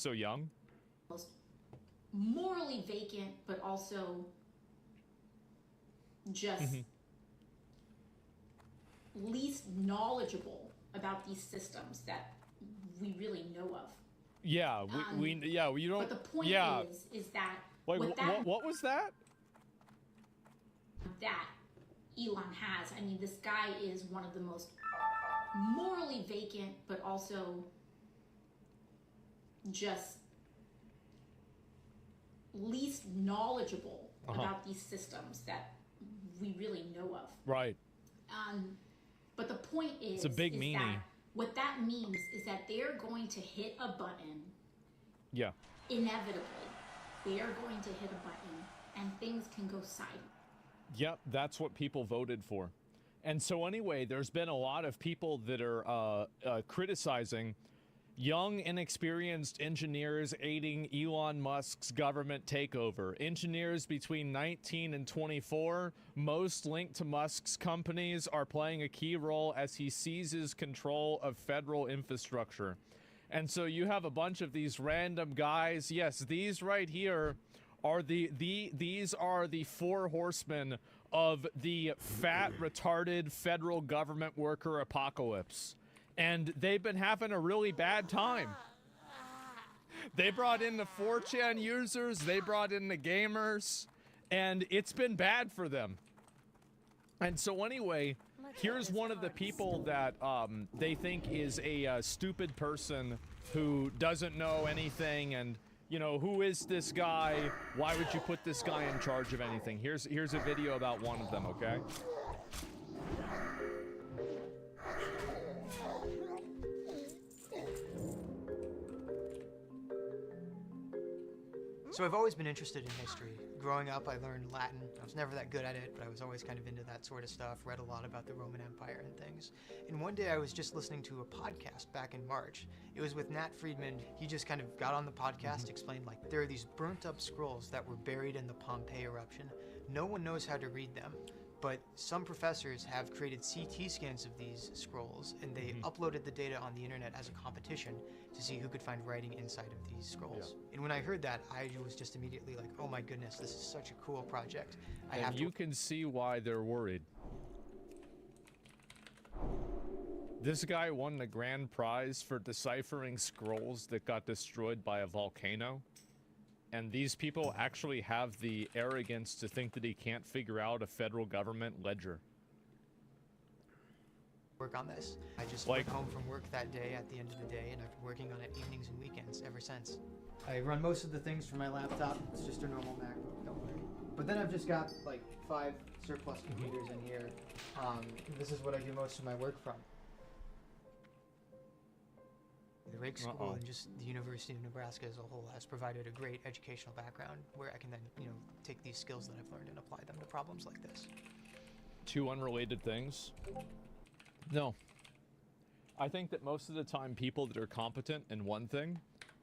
so young? Most morally vacant, but also just least knowledgeable about these systems that we really know of. Yeah, you don't. But the point is that Wait, what was that? That Elon has. I mean, this guy is one of the most morally vacant, but also just least knowledgeable about these systems that we really know of. Right. But the point is, it's a big meaning. That what that means is that they're going to hit a button. Yeah. Inevitably, they are going to hit a button, and things can go sideways. Yep, that's what people voted for. And so anyway, there's been a lot of people that are criticizing young, inexperienced engineers aiding Elon Musk's government takeover. Engineers between 19 and 24, most linked to Musk's companies, are playing a key role as he seizes control of federal infrastructure. And so you have a bunch of these random guys. Yes, these right here are these are the four horsemen of the fat, retarded federal government worker apocalypse. And they've been having a really bad time. They brought in the 4chan users, they brought in the gamers, and it's been bad for them. And so anyway, here's one of the people that they think is a stupid person who doesn't know anything, and you know, who is this guy? Why would you put this guy in charge of anything? Here's a video about one of them, okay? So I've always been interested in history. Growing up, I learned Latin. I was never that good at it, but I was always kind of into that sort of stuff, read a lot about the Roman Empire and things. And one day I was just listening to a podcast back in March. It was with Nat Friedman. He just kind of got on the podcast, explained like there are these burnt up scrolls that were buried in the Pompeii eruption. No one knows how to read them, but some professors have created CT scans of these scrolls, and they uploaded the data on the internet as a competition to see who could find writing inside of these scrolls. Yeah. And when I heard that, I was just immediately like, oh my goodness, this is such a cool project. You can see why they're worried. This guy won the grand prize for deciphering scrolls that got destroyed by a volcano. And these people actually have the arrogance to think that he can't figure out a federal government ledger. Work on this. I just went home from work that day at the end of the day, and I've been working on it evenings and weekends ever since. I run most of the things from my laptop. It's just a normal MacBook, don't worry. But then I've just got like 5 surplus computers in here. This is what I do most of my work from. The Rake School and just the University of Nebraska as a whole has provided a great educational background where I can then, you know, take these skills that I've learned and apply them to problems like this. Two unrelated things? No. I think that most of the time people that are competent in one thing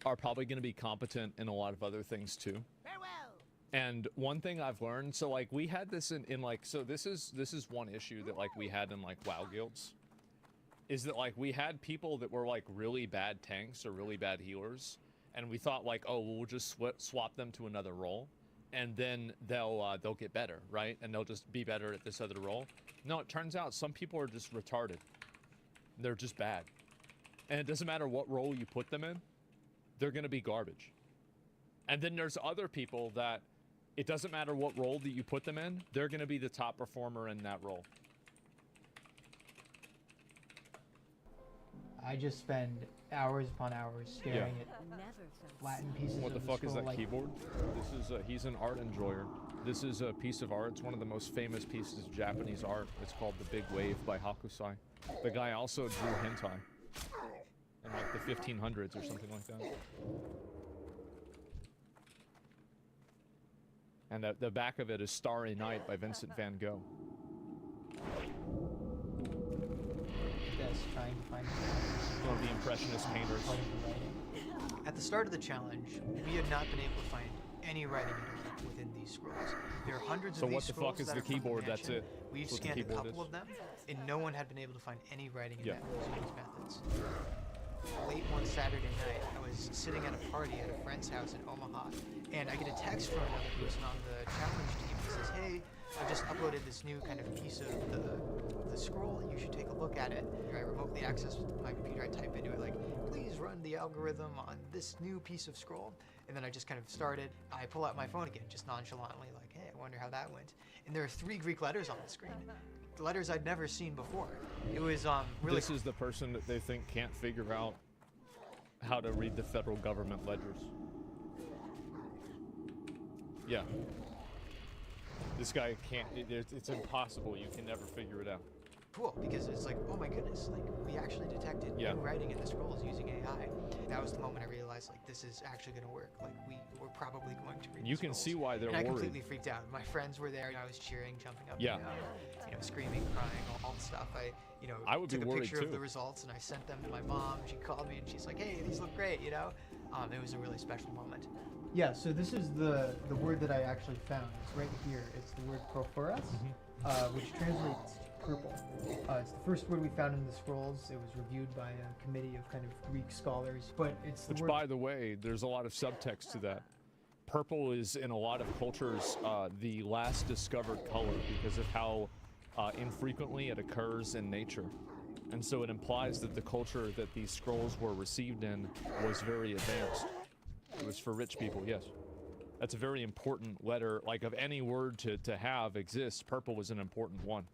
are probably going to be competent in a lot of other things too. Farewell. And one thing I've learned, so like we had this in like, so this is one issue that like we had in like WoW guilds. Is that like we had people that were like really bad tanks or really bad healers, and we thought like, oh, we'll just swap them to another role, and then they'll get better, right? And they'll just be better at this other role. No, it turns out some people are just retarded. They're just bad, and it doesn't matter what role you put them in, they're gonna be garbage. And then there's other people that it doesn't matter what role that you put them in, they're gonna be the top performer in that role. I just spend hours upon hours staring at Latin pieces What the of fuck is that like keyboard? This is he's an art enjoyer. This is a piece of art. It's one of the most famous pieces of Japanese art. It's called The Big Wave by Hakusai. The guy also drew hentai in like the 1500s or something like that. And the back of it is Starry Night by Vincent van Gogh. Trying to find one of the impressionist painters. At the start of the challenge, we had not been able to find any writing at all within these scrolls. There are hundreds of these scrolls. So what the fuck is the keyboard? That's it. We've scanned a couple of them, and no one had been able to find any writing in that using these methods. late one Saturday night. I was sitting at a party at a friend's house in Omaha, and I get a text from another person on the challenge team that says, "Hey, I've just uploaded this new kind of piece of the scroll. You should take a look at it." I remotely access my computer. I type into it like, "Please run the algorithm on this new piece of scroll." And then I just kind of started. I pull out my phone again, just nonchalantly, like, "Hey, I wonder how that went." And there are 3 Greek letters on the screen. Letters I'd never seen before. It was really. This is the person that they think can't figure out how to read the federal government ledgers. Yeah. This guy can't, it's impossible. You can never figure it out. Cool, because it's like, oh my goodness, like we actually detected new writing in the scrolls using AI. That was the moment I realized, like, this is actually going to work. Like we're probably going to read. You the can scrolls. see why they're and worried. I completely freaked out. My friends were there. I was cheering, jumping up, Yeah. and down, screaming, crying, all the stuff. I would be took a worried picture too. of the results and I sent them to my mom. She called me and she's like, "Hey, these look great," It was a really special moment. Yeah, so this is the word that I actually found. It's right here. It's the word prophoros, which translates to purple. It's the first word we found in the scrolls. It was reviewed by a committee of kind of Greek scholars, but it's the Which, word. by the way, there's a lot of subtext to that. Purple is, in a lot of cultures, the last discovered color because of how infrequently it occurs in nature. And so it implies that the culture that these scrolls were received in was very advanced. It was for rich people, yes. That's a very important letter. Like, of any word to have exists, purple was an important one.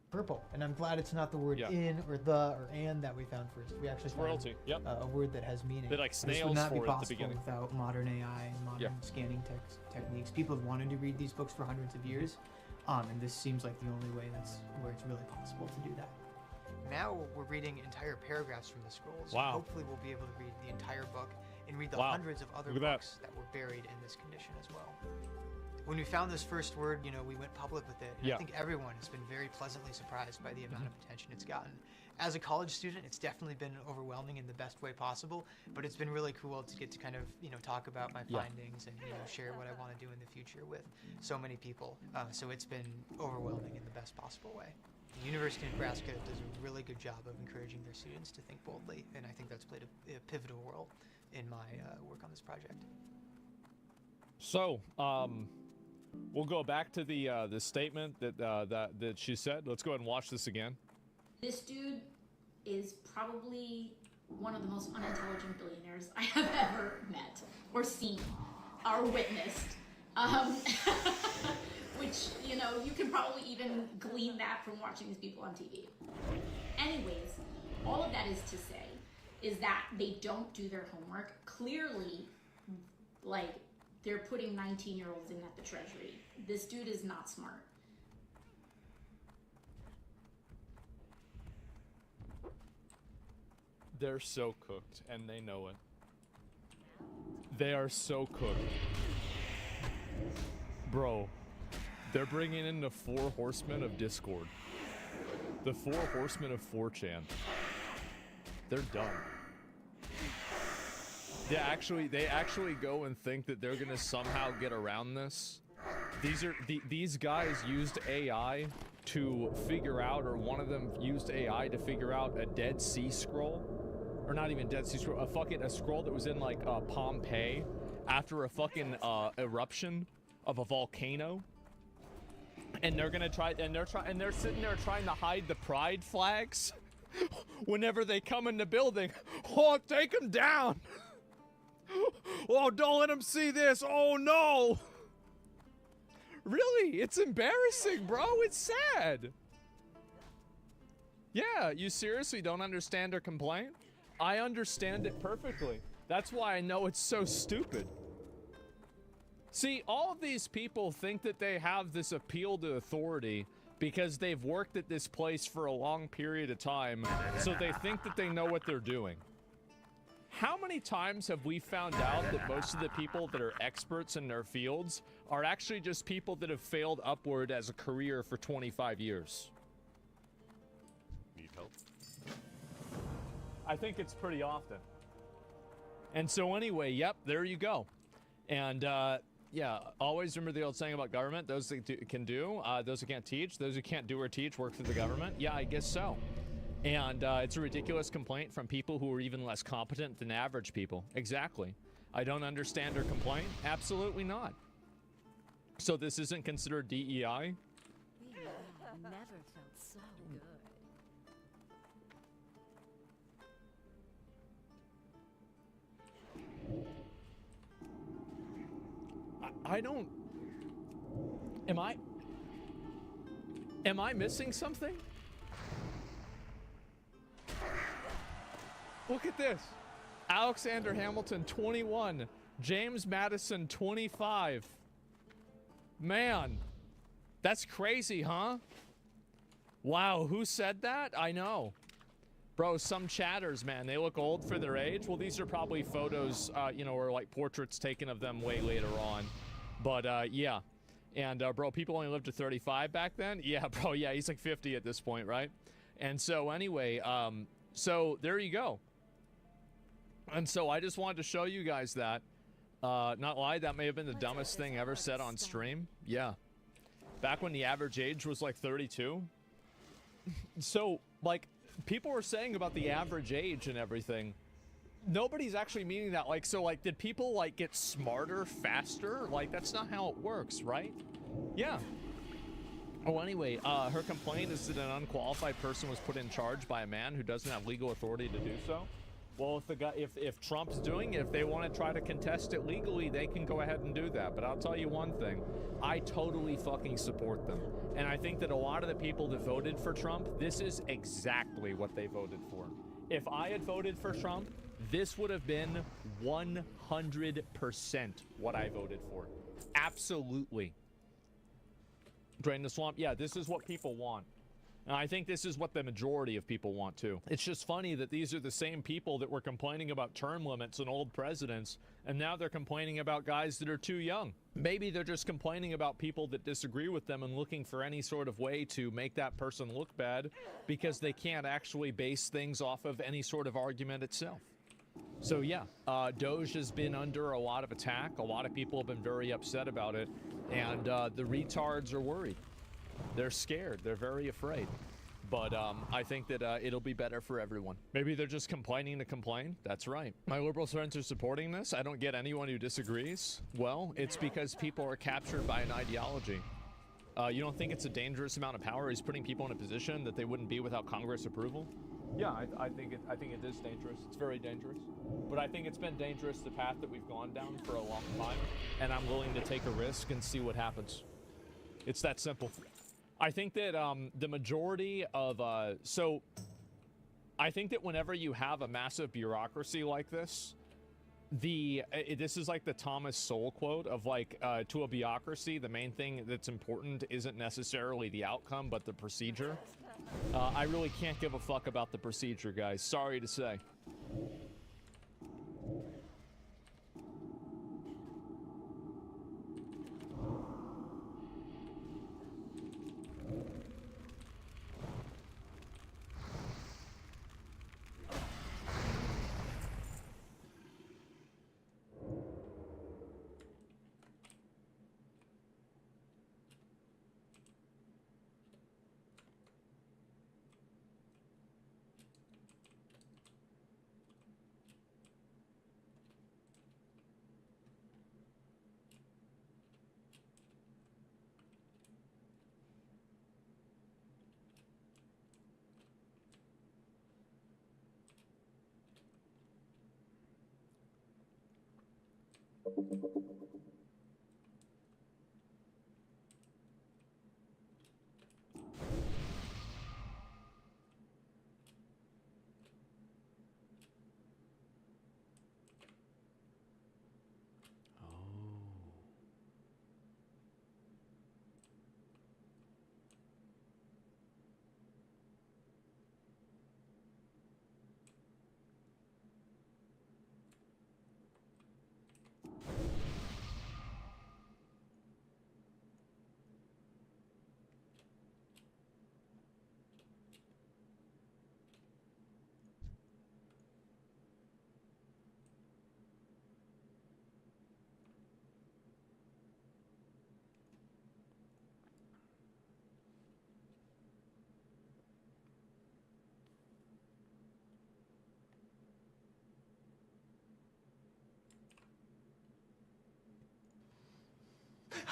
Purple, and I'm glad it's not the word in or the or and that we found first. We actually found Royalty, yep. a word that has meaning. They like This snails would not for be it at the possible beginning. without modern AI and modern scanning techniques. People have wanted to read these books for hundreds of years, and this seems like the only way that's where it's really possible to do that. Now we're reading entire paragraphs from the scrolls. Wow. Hopefully we'll be able to read the entire book and read the Wow. hundreds of other Look at that. books that were buried in this condition as well. When we found this first word, we went public with it. And Yeah. I think everyone has been very pleasantly surprised by the amount of attention it's gotten. As a college student, it's definitely been overwhelming in the best way possible, but it's been really cool to get to kind of, talk about my findings and, share what I want to do in the future with so many people. So it's been overwhelming in the best possible way. The University of Nebraska does a really good job of encouraging their students to think boldly, and I think that's played a pivotal role in my work on this project. So, we'll go back to the statement that she said. Let's go ahead and watch this again. This dude is probably one of the most unintelligent billionaires I have ever met or seen or witnessed. Which, you can probably even glean that from watching these people on TV. Anyways, all of that is to say is that they don't do their homework. Clearly, like, they're putting 19-year-olds in at the Treasury. This dude is not smart. They're so cooked, and they know it. They are so cooked. Bro, they're bringing in the 4 horsemen of Discord. The 4 horsemen of 4chan. They're done. They actually go and think that they're gonna somehow get around this. These guys used AI to figure out, or one of them used AI to figure out a Dead Sea Scroll, or not even Dead Sea Scroll, a scroll that was in like Pompeii after a fucking eruption of a volcano. And they're gonna try, and they're sitting there trying to hide the pride flags whenever they come in the building. Oh, take them down! Oh, don't let them see this! Oh no! Really? It's embarrassing, bro. It's sad. Yeah, you seriously don't understand her complaint? I understand it perfectly. That's why I know it's so stupid. See, all of these people think that they have this appeal to authority because they've worked at this place for a long period of time, so they think that they know what they're doing. How many times have we found out that most of the people that are experts in their fields are actually just people that have failed upward as a career for 25 years? Need help? I think it's pretty often. And so anyway, yep, there you go. And yeah, always remember the old saying about government: those that can do, those who can't teach, those who can't do or teach work for the government. Yeah, I guess so. And it's a ridiculous complaint from people who are even less competent than average people. Exactly. I don't understand her complaint. Absolutely not. So this isn't considered DEI? We have never felt so good. I don't... Am I missing something? Look at this. Alexander Hamilton, 21. James Madison, 25. Man, that's crazy, huh? Wow, who said that? I know. Bro, some chatters, man, they look old for their age. Well, these are probably photos, you know, or like portraits taken of them way later on. But, yeah. And, bro, people only lived to 35 back then? Yeah, bro, yeah, he's like 50 at this point, right? And so, anyway, so there you go. And so I just wanted to show you guys that. Not lie, that may have been the dumbest thing ever said on stream. Yeah. Back when the average age was like 32. So, like, people were saying about the average age and everything. Nobody's actually meaning that. Like, so, like, did people, like, get smarter faster? Like, that's not how it works, right? Yeah. Oh, anyway, her complaint is that an unqualified person was put in charge by a man who doesn't have legal authority to do so. Well, if the guy, if Trump's doing it, if they want to try to contest it legally, they can go ahead and do that. But I'll tell you one thing, I totally fucking support them. And I think that a lot of the people that voted for Trump, this is exactly what they voted for. If I had voted for Trump, this would have been 100% what I voted for. Absolutely. Drain the swamp. Yeah, this is what people want. And I think this is what the majority of people want too. It's just funny that these are the same people that were complaining about term limits and old presidents, and now they're complaining about guys that are too young. Maybe they're just complaining about people that disagree with them and looking for any sort of way to make that person look bad because they can't actually base things off of any sort of argument itself. So yeah, Doge has been under a lot of attack. A lot of people have been very upset about it, and the retards are worried. They're scared. They're very afraid. But I think that it'll be better for everyone. Maybe they're just complaining to complain. That's right. My liberal friends are supporting this. I don't get anyone who disagrees. Well, it's because people are captured by an ideology. You don't think it's a dangerous amount of power? He's putting people in a position that they wouldn't be without Congress approval? Yeah, I think it is dangerous. It's very dangerous. But I think it's been dangerous, the path that we've gone down for a long time. And I'm willing to take a risk and see what happens. It's that simple. I think that the majority of so I think that whenever you have a massive bureaucracy like this, this is like the Thomas Sowell quote of like to a bureaucracy, the main thing that's important isn't necessarily the outcome but the procedure. I really can't give a fuck about the procedure, guys. Sorry to say.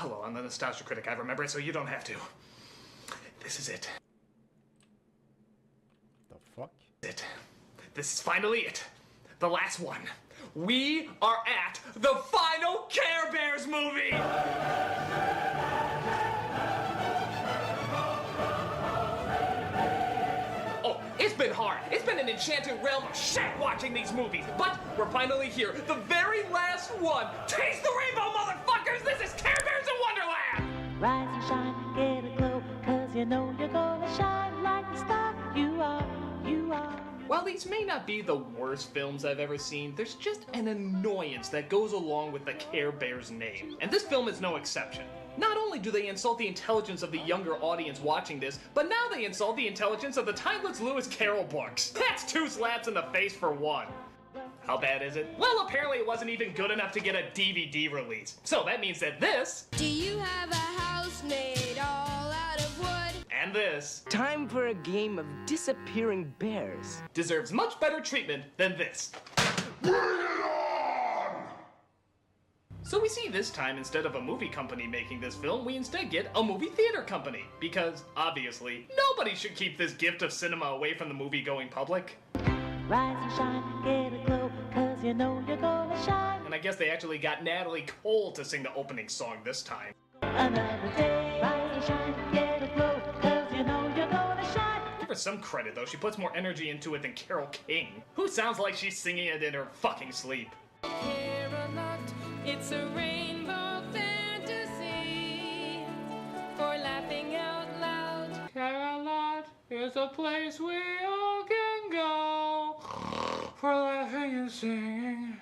Hello, I'm the Nostalgia Critic. I remember it, so you don't have to. This is it. The fuck? This is finally it. The last one. We are at the final Care Bears movie! Oh, it's been hard. It's been an enchanted realm of shit watching these movies. But we're finally here. The very last one. Taste the rainbow, motherfuckers! This is Care Bears in Wonderland! Rise and shine, get a glow, 'cause you know you're gonna shine like the star you are, you are. While these may not be the worst films I've ever seen, there's just an annoyance that goes along with the Care Bears name. And this film is no exception. Not only do they insult the intelligence of the younger audience watching this, but now they insult the intelligence of the timeless Lewis Carroll books. That's 2 slaps in the face for one. How bad is it? Well, apparently it wasn't even good enough to get a DVD release. So that means that this... Do you have a house made all out of wood? And this... Time for a game of disappearing bears. deserves much better treatment than this. So we see this time, instead of a movie company making this film, we instead get a movie theater company. Because, obviously, nobody should keep this gift of cinema away from the movie-going public. Rise and shine, get a glow, 'cause you know you're gonna shine. And I guess they actually got Natalie Cole to sing the opening song this time. Another day, rise and shine, get a glow, 'cause you know you're gonna shine. Give her some credit, though. She puts more energy into it than Carole King, who sounds like she's singing it in her fucking sleep. Care-a-lot, it's a rainbow fantasy for laughing out loud. Care-a-lot is a place we all can go for laughing and singing.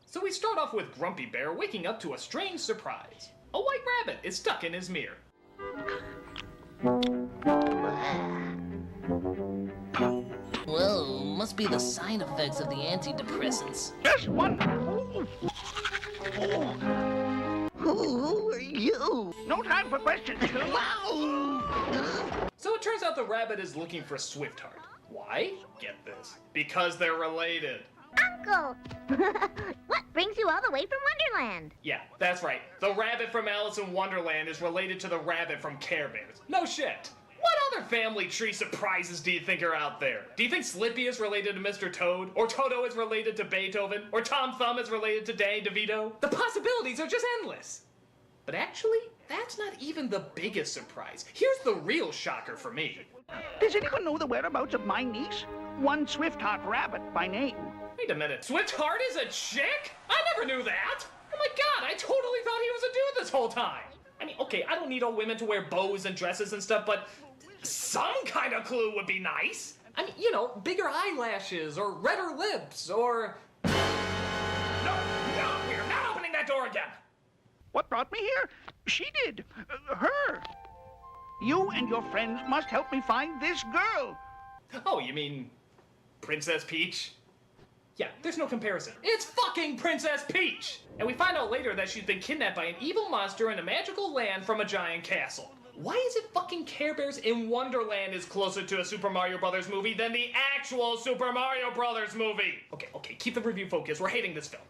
So we start off with Grumpy Bear waking up to a strange surprise. A white rabbit is stuck in his mirror. Whoa, must be the side effects of the antidepressants. Just one. Who are you? No time for questions. So it turns out the rabbit is looking for Swiftheart. Why? Get this. Because they're related. Uncle! What brings you all the way from Wonderland? Yeah, that's right. The rabbit from Alice in Wonderland is related to the rabbit from Care Bears. No shit. What other family tree surprises do you think are out there? Do you think Slippy is related to Mr. Toad? Or Toto is related to Beethoven? Or Tom Thumb is related to Danny DeVito? The possibilities are just endless. But actually, that's not even the biggest surprise. Here's the real shocker for me. Does anyone know the whereabouts of my niece? One Swiftheart Rabbit by name. Wait a minute, Swiftheart is a chick? I never knew that! Oh my god, I totally thought he was a dude this whole time! I mean, okay, I don't need all women to wear bows and dresses and stuff, but some kind of clue would be nice! I mean, you know, bigger eyelashes, or redder lips, or... No, we're not opening that door again! What brought me here? She did. Her. You and your friends must help me find this girl. Oh, you mean Princess Peach? Yeah, there's no comparison. It's fucking Princess Peach! And we find out later that she's been kidnapped by an evil monster in a magical land from a giant castle. Why is it fucking Care Bears in Wonderland is closer to a Super Mario Brothers movie than the actual Super Mario Brothers movie? Okay, keep the review focused. We're hating this film.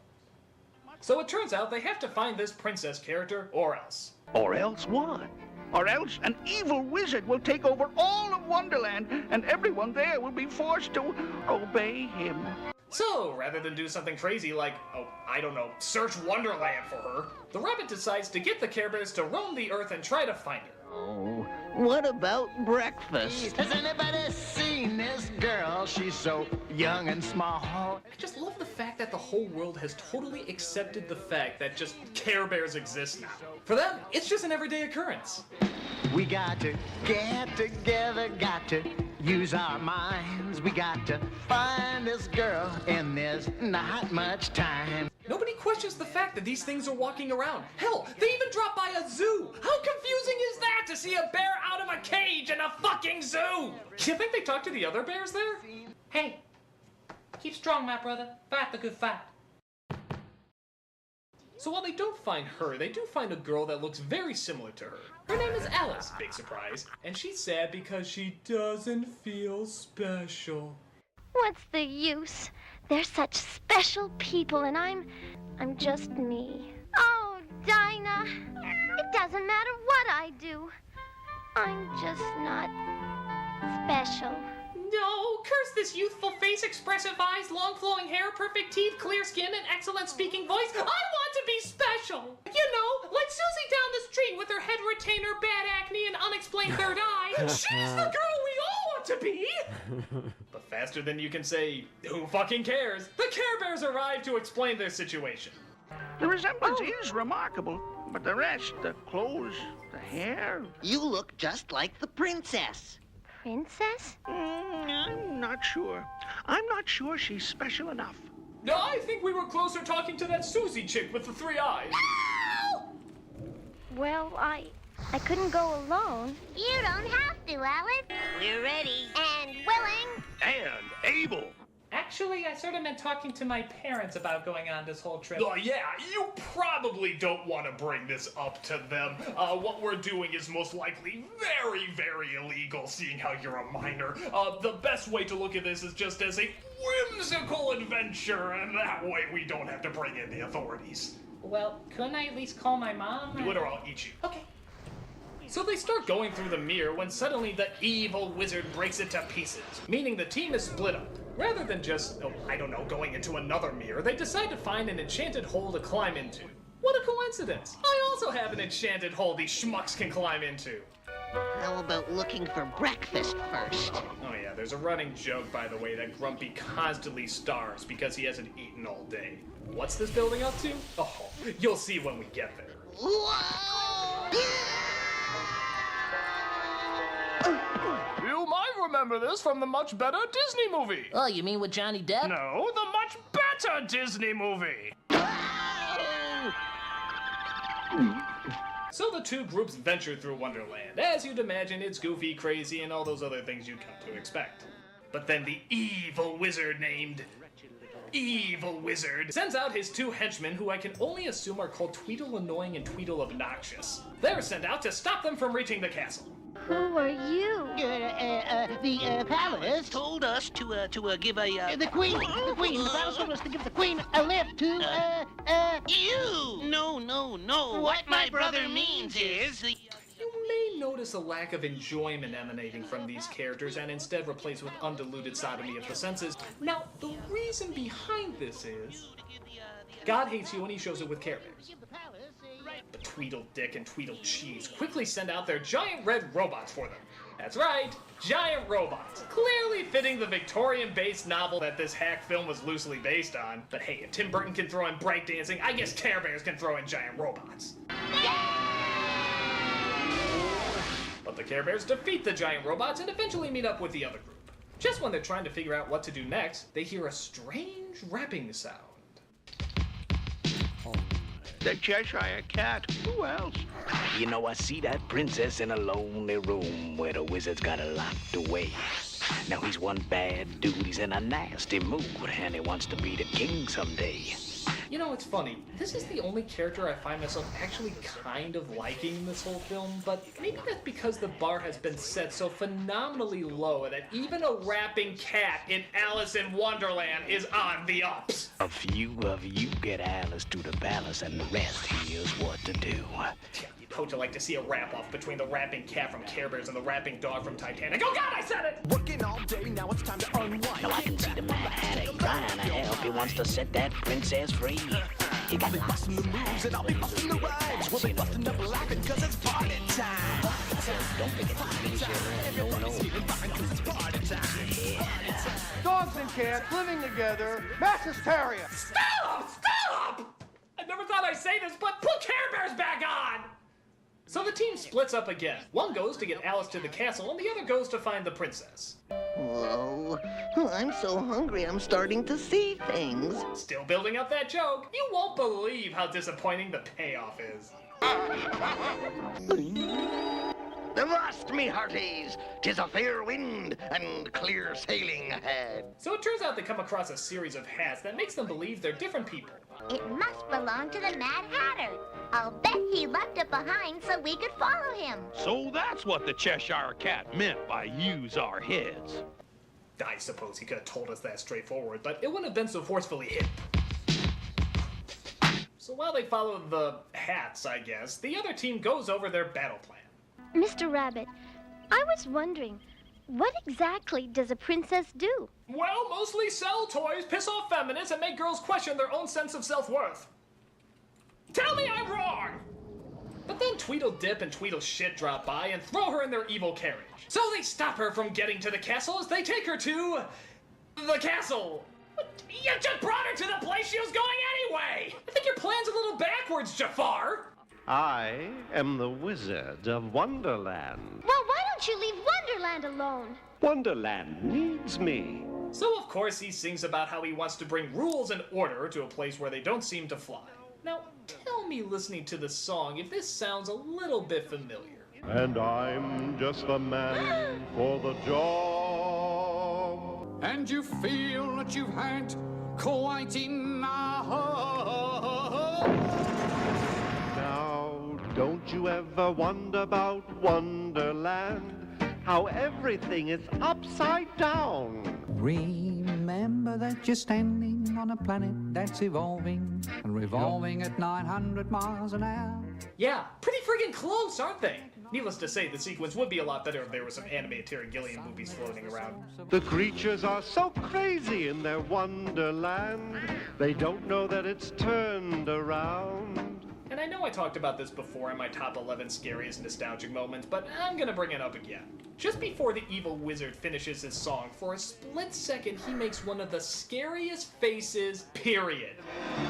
So it turns out they have to find this princess character, or else. Or else what? Or else an evil wizard will take over all of Wonderland, and everyone there will be forced to obey him. So, rather than do something crazy like, oh, I don't know, search Wonderland for her, the rabbit decides to get the Care Bears to roam the earth and try to find her. Oh, what about breakfast? Has anybody seen this girl? She's so young and small. I just love the fact that the whole world has totally accepted the fact that just Care Bears exist now. For them, it's just an everyday occurrence. We got to get together, got to use our minds. We got to find this girl, and there's not much time. Nobody questions the fact that these things are walking around. Hell, they even drop by a zoo. How confusing is that to see a bear out of a cage in a fucking zoo? You think they talk to the other bears there? Hey, keep strong, my brother. Fight the good fight. So while they don't find her, they do find a girl that looks very similar to her. Her name is Alice, big surprise, and she's sad because she doesn't feel special. What's the use? They're such special people, and I'm just me. Oh, Dinah! China. It doesn't matter what I do. I'm just not special. No, curse this youthful face, expressive eyes, long flowing hair, perfect teeth, clear skin, and excellent speaking voice. I want to be special. You know, like Susie down the street with her head retainer, bad acne, and unexplained third eye. She's the girl we all want to be. But faster than you can say, who fucking cares? The Care Bears arrive to explain their situation. The resemblance is remarkable, but the rest, the clothes, the hair... You look just like the princess. Princess? I'm not sure. I'm not sure she's special enough. No, I think we were closer talking to that Susie chick with the 3 eyes. Well, I couldn't go alone. You don't have to, Alice. We're ready. And willing. And able. Actually, I sort of meant talking to my parents about going on this whole trip. Oh, yeah, you probably don't want to bring this up to them. What we're doing is most likely very, very illegal, seeing how you're a minor. The best way to look at this is just as a whimsical adventure, and that way we don't have to bring in the authorities. Well, couldn't I at least call my mom? Do it or I'll eat you. Okay. So they start going through the mirror when suddenly the evil wizard breaks it to pieces, meaning the team is split up. Rather than just, going into another mirror, they decide to find an enchanted hole to climb into. What a coincidence! I also have an enchanted hole these schmucks can climb into. How about looking for breakfast first? Oh yeah, there's a running joke, by the way, that Grumpy constantly starves because he hasn't eaten all day. What's this building up to? Oh, you'll see when we get there. You might remember this from the much better Disney movie. Oh, you mean with Johnny Depp? No, the much better Disney movie. So the two groups venture through Wonderland. As you'd imagine, it's goofy, crazy, and all those other things you'd come to expect. But then the evil wizard named Evil Wizard sends out his 2 henchmen, who I can only assume are called Tweedle Annoying and Tweedle Obnoxious. They're sent out to stop them from reaching the castle. Who are you? The palace told us to give a, The queen. The palace told us to give the queen a lift to, You! No. What my brother means is... You may notice a lack of enjoyment emanating from these characters and instead replaced with undiluted sodomy of the senses. Now, the reason behind this is... God hates you and he shows it with Care Bears. But Tweedledick and Tweedlecheese quickly send out their giant red robots for them. That's right, giant robots. Clearly fitting the Victorian-based novel that this hack film was loosely based on. But hey, if Tim Burton can throw in breakdancing, I guess Care Bears can throw in giant robots. But the Care Bears defeat the giant robots and eventually meet up with the other group. Just when they're trying to figure out what to do next, they hear a strange rapping sound. The Cheshire Cat. Who else? You know, I see that princess in a lonely room where the wizard's got her locked away. Now he's one bad dude, he's in a nasty mood, and he wants to be the king someday. You know, it's funny. This is the only character I find myself actually kind of liking in this whole film, but maybe that's because the bar has been set so phenomenally low that even a rapping cat in Alice in Wonderland is on the ups. A few of you get Alice to the palace, and the rest here's what to do. How would you like to see a rap-off between the rapping cat from Care Bears and the rapping dog from Titanic? Oh God, I said it! Working all day, now it's time to unwind. Now I can see the Mad Hatter trying to help. He wants to set that princess free. He got I'll be busting the moves and I'll be busting the rhymes. We'll be busting up laughing cause it's party time. Don't forget to use your Everybody's feeling fine cause it's party time. Dogs and cats living together, mass hysteria. Stop! I never thought I'd say this, but put Care Bears back on! So the team splits up again. One goes to get Alice to the castle, and the other goes to find the princess. Whoa, I'm so hungry I'm starting to see things. Still building up that joke. You won't believe how disappointing the payoff is. Avast, me hearties! 'Tis a fair wind and clear sailing ahead. So it turns out they come across a series of hats that makes them believe they're different people. It must belong to the Mad Hatter. I'll bet he left it behind so we could follow him. So that's what the Cheshire Cat meant by use our heads. I suppose he could have told us that straightforward, but it wouldn't have been so forcefully hidden. So while they follow the hats, I guess, the other team goes over their battle plan. Mr. Rabbit, I was wondering, what exactly does a princess do? Well, mostly sell toys, piss off feminists, and make girls question their own sense of self-worth. Tell me I'm wrong! But then Tweedledip and Tweedleshit drop by and throw her in their evil carriage. So they stop her from getting to the castle as they take her to... the castle. You just brought her to the place she was going anyway! I think your plan's a little backwards, Jafar! I am the Wizard of Wonderland. Well, why don't you leave Wonderland alone? Wonderland needs me. So of course he sings about how he wants to bring rules and order to a place where they don't seem to fly. Now, tell me listening to the song if this sounds a little bit familiar. And I'm just the man for the job. And you feel that you've had quite enough. Now, don't you ever wonder about Wonderland? How everything is upside down. Remember that you're standing on a planet that's evolving and revolving at 900 miles an hour. Yeah, pretty friggin' close, aren't they? Needless to say, the sequence would be a lot better if there were some animated Terry Gilliam movies floating around. The creatures are so crazy in their Wonderland. They don't know that it's turned around. And I know I talked about this before in my top 11 scariest nostalgic moments, but I'm gonna bring it up again. Just before the evil wizard finishes his song, for a split second he makes one of the scariest faces, period.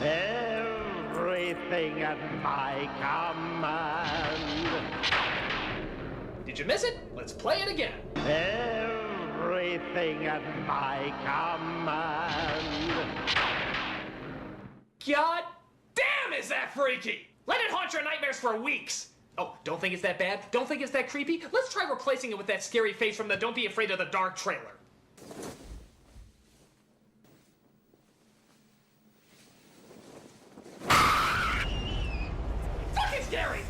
Everything at my command. Did you miss it? Let's play it again. Everything at my command. God damn, is that freaky! Let it haunt your nightmares for weeks! Oh, don't think it's that bad? Don't think it's that creepy? Let's try replacing it with that scary face from the Don't Be Afraid of the Dark trailer. Fucking scary!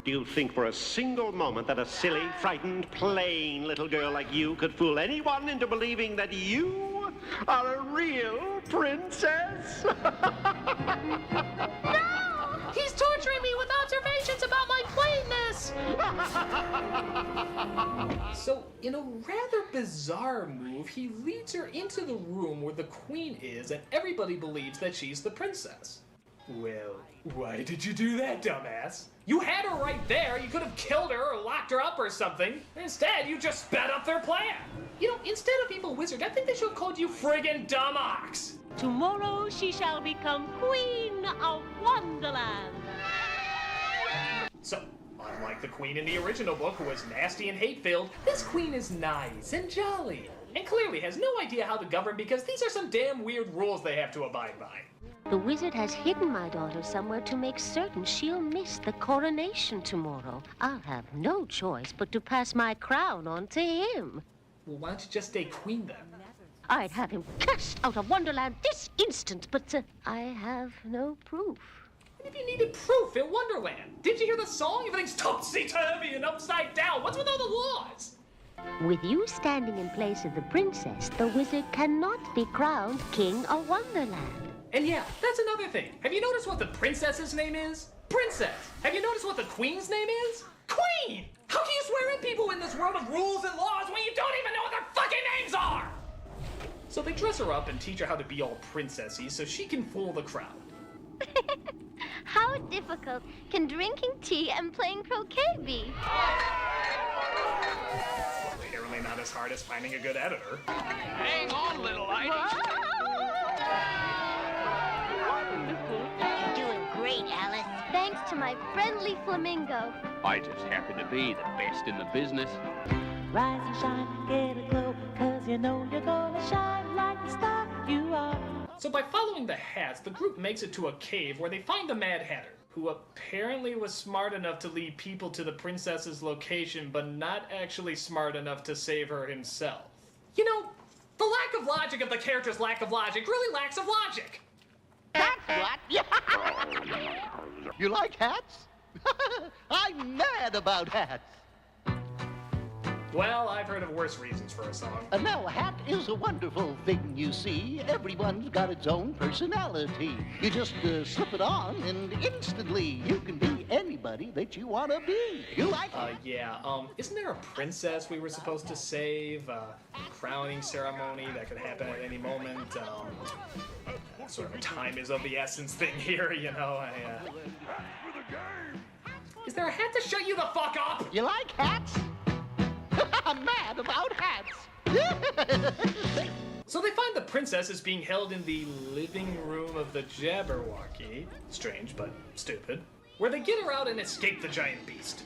Do you think for a single moment that a silly, frightened, plain little girl like you could fool anyone into believing that you are a real princess? No! He's torturing me with observations about my plainness! So, in a rather bizarre move, he leads her into the room where the queen is, and everybody believes that she's the princess. Well, why did you do that, dumbass? You had her right there. You could have killed her or locked her up or something. Instead, you just sped up their plan. You know, instead of evil wizard, I think they should have called you friggin' dumb ox. Tomorrow she shall become Queen of Wonderland. So, unlike the queen in the original book, who was nasty and hate-filled, this queen is nice and jolly, and clearly has no idea how to govern because these are some damn weird rules they have to abide by. The wizard has hidden my daughter somewhere to make certain she'll miss the coronation tomorrow. I'll have no choice but to pass my crown on to him. Well, why don't you just stay queen then? I'd have him cast out of Wonderland this instant, but I have no proof. If you needed proof in Wonderland, did you hear the song? Everything's topsy-turvy and upside down. What's with all the laws? With you standing in place of the princess, the wizard cannot be crowned King of Wonderland. And yeah, that's another thing. Have you noticed what the princess's name is? Princess. Have you noticed what the queen's name is? Queen! How can you swear in people in this world of rules and laws when you don't even know what their fucking names are? So they dress her up and teach her how to be all princessy so she can fool the crowd. How difficult can drinking tea and playing croquet be? Apparently not as hard as finding a good editor. Hang on, little lady. You're doing great, Alice. Thanks to my friendly flamingo. I just happen to be the best in the business. Rise and shine, get a glow, 'cause you know you're gonna shine like the star you are. So by following the hats, the group makes it to a cave where they find the Mad Hatter, who apparently was smart enough to lead people to the princess's location, but not actually smart enough to save her himself. You know, the lack of logic of the character's lack of logic really lacks of logic. That's what? You like hats? I'm mad about hats. Well, I've heard of worse reasons for a song. Now, a hat is a wonderful thing, you see. Everyone's got its own personality. You just slip it on, and instantly you can be anybody that you want to be. You like it? Yeah. Isn't there a princess we were supposed to save? Crowning ceremony that could happen at any moment. Sort of a time is of the essence thing here, you know. Is there a hat to shut you the fuck up? You like hats? I'm mad about hats. So they find the princess is being held in the living room of the Jabberwocky. Strange, but stupid. Where they get her out and escape the giant beast.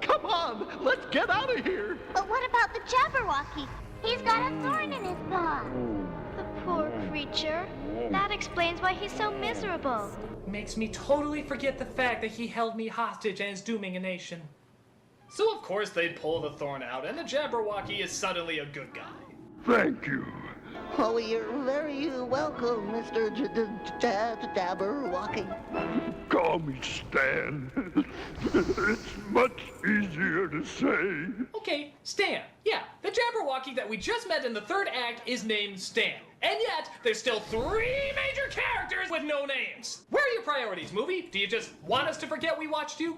Come on, let's get out of here. But what about the Jabberwocky? He's got a thorn in his paw. The poor creature. That explains why he's so miserable. Makes me totally forget the fact that he held me hostage and is dooming a nation. So of course they pull the thorn out, and the Jabberwocky is suddenly a good guy. Thank you. Oh, you're very welcome, Mr. Jabberwocky. Call me Stan. It's much easier to say. Okay, Stan. Yeah, the Jabberwocky that we just met in the third act is named Stan. And yet, there's still 3 major characters with no names. Where are your priorities, movie? Do you just want us to forget we watched you?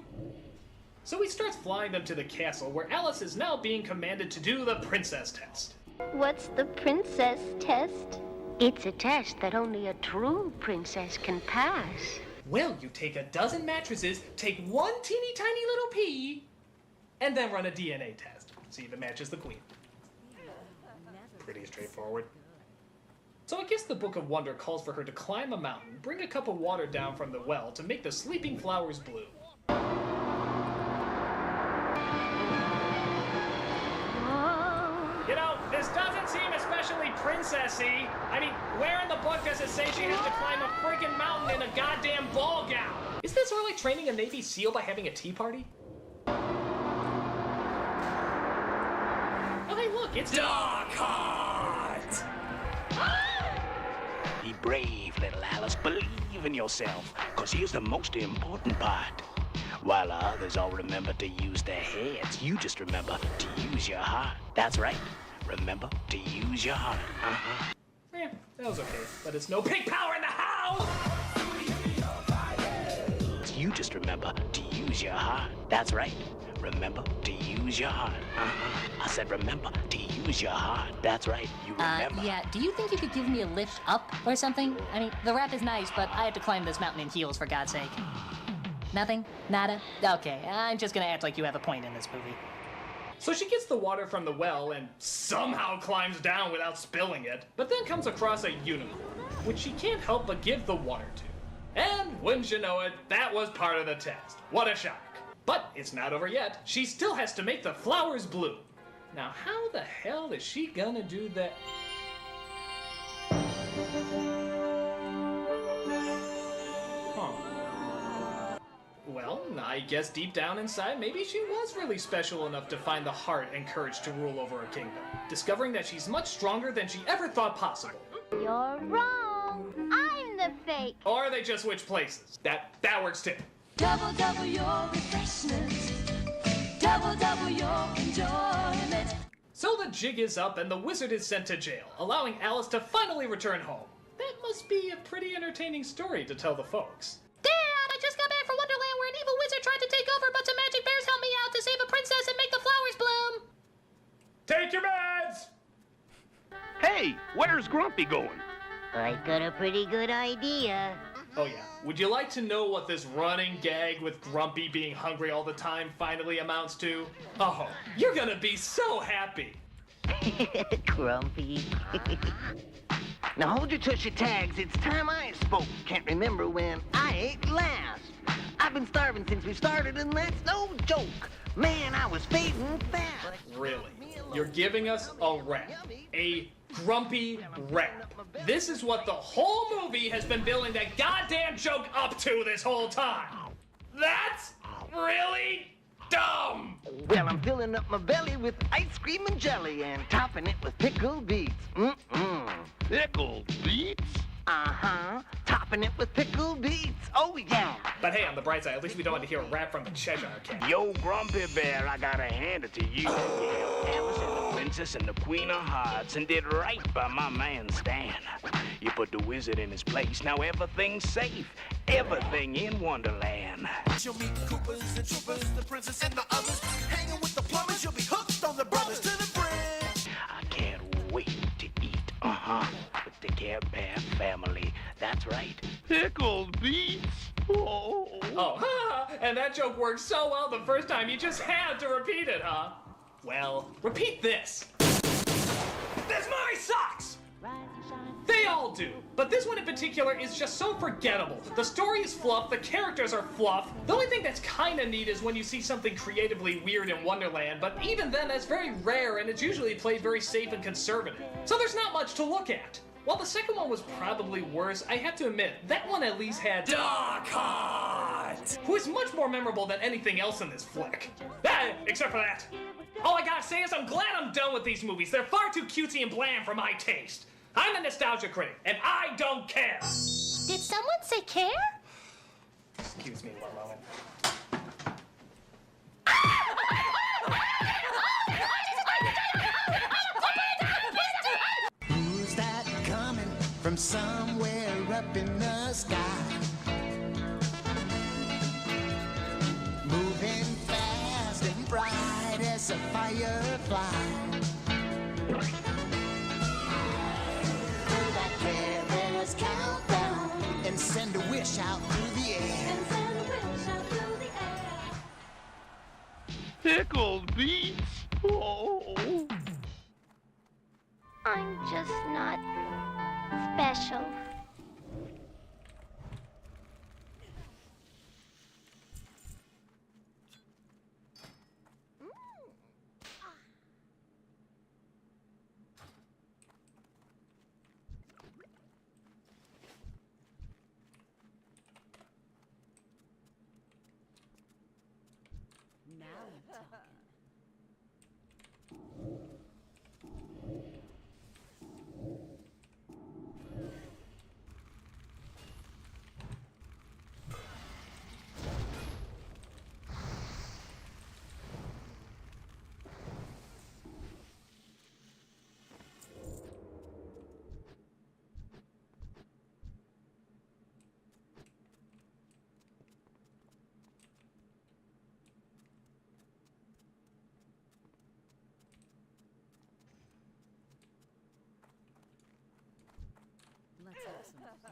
So he starts flying them to the castle, where Alice is now being commanded to do the princess test. What's the princess test? It's a test that only a true princess can pass. Well, you take a dozen mattresses, take one teeny tiny little pea, and then run a DNA test. See if it matches the queen. Pretty straightforward. So I guess the Book of Wonder calls for her to climb a mountain, bring a cup of water down from the well to make the sleeping flowers bloom. You know, this doesn't seem especially princessy. I mean, where in the book does it say she has to climb a freaking mountain in a goddamn ball gown? Is this really training a Navy SEAL by having a tea party? Oh, hey, look, it's Darkheart! Be brave, little Alice. Believe in yourself, because here's the most important part. While others all remember to use their heads, you just remember to use your heart. That's right. Remember to use your heart. Yeah, that was okay, but it's no pig power in the house! You just remember to use your heart. That's right. Remember to use your heart. I said remember to use your heart. That's right. You remember. Yeah, do you think you could give me a lift up or something? I mean, the rap is nice, but I have to climb this mountain in heels, for God's sake. Nothing? Nada? Okay, I'm just gonna act like you have a point in this movie. So she gets the water from the well and somehow climbs down without spilling it, but then comes across a unicorn, which she can't help but give the water to. And wouldn't you know it, that was part of the test. What a shock. But it's not over yet. She still has to make the flowers bloom. Now how the hell is she gonna do that? Well, I guess deep down inside, maybe she was really special enough to find the heart and courage to rule over a kingdom, discovering that she's much stronger than she ever thought possible. You're wrong. I'm the fake. Or they just switch places. That works too. Double your refreshment. Double your enjoyment. So the jig is up and the wizard is sent to jail, allowing Alice to finally return home. That must be a pretty entertaining story to tell the folks. Dad, I just got back from Wonderland where an evil wizard tried to take over, but some magic bears helped me out to save a princess and make the flowers bloom. Take your meds! Hey, where's Grumpy going? I got a pretty good idea. Oh yeah, would you like to know what this running gag with Grumpy being hungry all the time finally amounts to? Oh, you're gonna be so happy. Grumpy. Now hold your tushy tags, it's time I spoke. Can't remember when I ate last. I've been starving since we started and that's no joke. Man, I was fading fast. Really? You're giving us a rap. A grumpy rap. This is what the whole movie has been building that goddamn joke up to this whole time. That's really dumb. Well, I'm filling up my belly with ice cream and jelly and topping it with pickled beets. Pickled beets? Uh-huh. Top topping it with pickled beets. Oh, yeah. But hey, on the bright side, at least we don't want to hear a rap from the Cheshire Cat. Yo, Grumpy Bear, I gotta hand it to you. You held Alice and the Princess and the Queen of Hearts and did right by my man Stan. You put the wizard in his place, now everything's safe. Everything in Wonderland. You'll meet the Coopers and Troopers, the princess and the others. Hanging with the plumbers, you'll be hooked on the brothers to the bridge. I can't wait to eat, with the Care Bear family. That's right. Pickled beets. Oh. Oh, and that joke worked so well the first time you just had to repeat it, huh? Well, repeat this. That's my socks! They all do, but this one in particular is just so forgettable. The story is fluff, the characters are fluff. The only thing that's kinda neat is when you see something creatively weird in Wonderland, but even then that's very rare and it's usually played very safe and conservative. So there's not much to look at. While the second one was probably worse, I have to admit, that one at least had Darkheart, who is much more memorable than anything else in this flick. Except for that. All I gotta say is I'm glad I'm done with these movies. They're far too cutesy and bland for my taste. I'm a nostalgia critic, and I don't care. Did someone say care? Excuse me one moment. Who's that coming from somewhere up in the sky? Moving fast and bright as a firefly. Countdown and send a wish out through the air. Pickled beets. Oh. I'm just not special. Let's have some fun.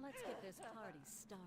Let's get this party started.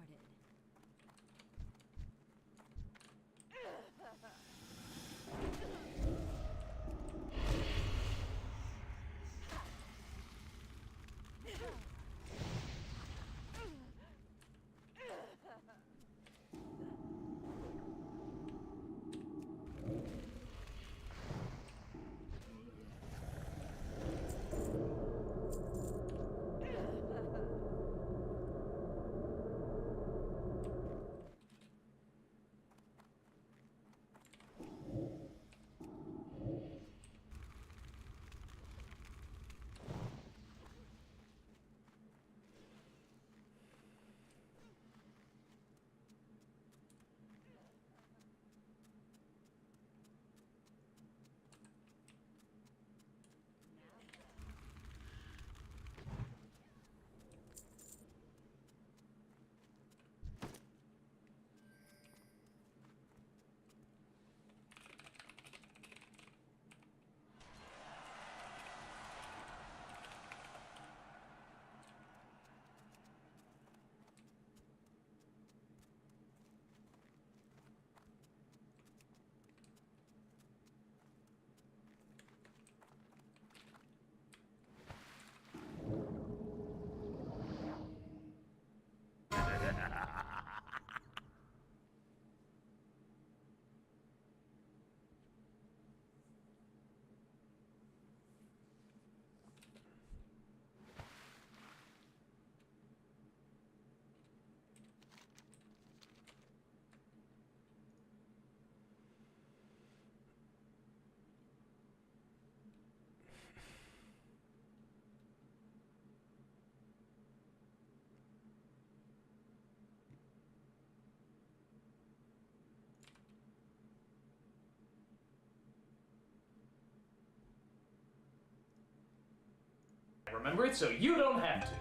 remember it so you don't have to.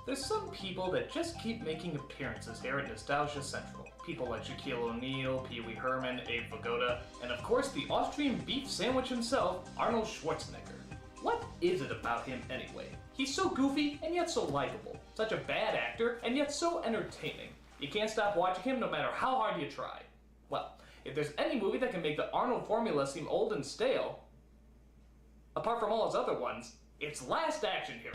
There's some people that just keep making appearances here at Nostalgia Central. People like Shaquille O'Neal, Pee Wee Herman, Abe Vigoda, and of course the Austrian beef sandwich himself, Arnold Schwarzenegger. What is it about him anyway? He's so goofy and yet so likable. Such a bad actor and yet so entertaining. You can't stop watching him no matter how hard you try. Well, if there's any movie that can make the Arnold formula seem old and stale, apart from all his other ones, it's Last Action Hero.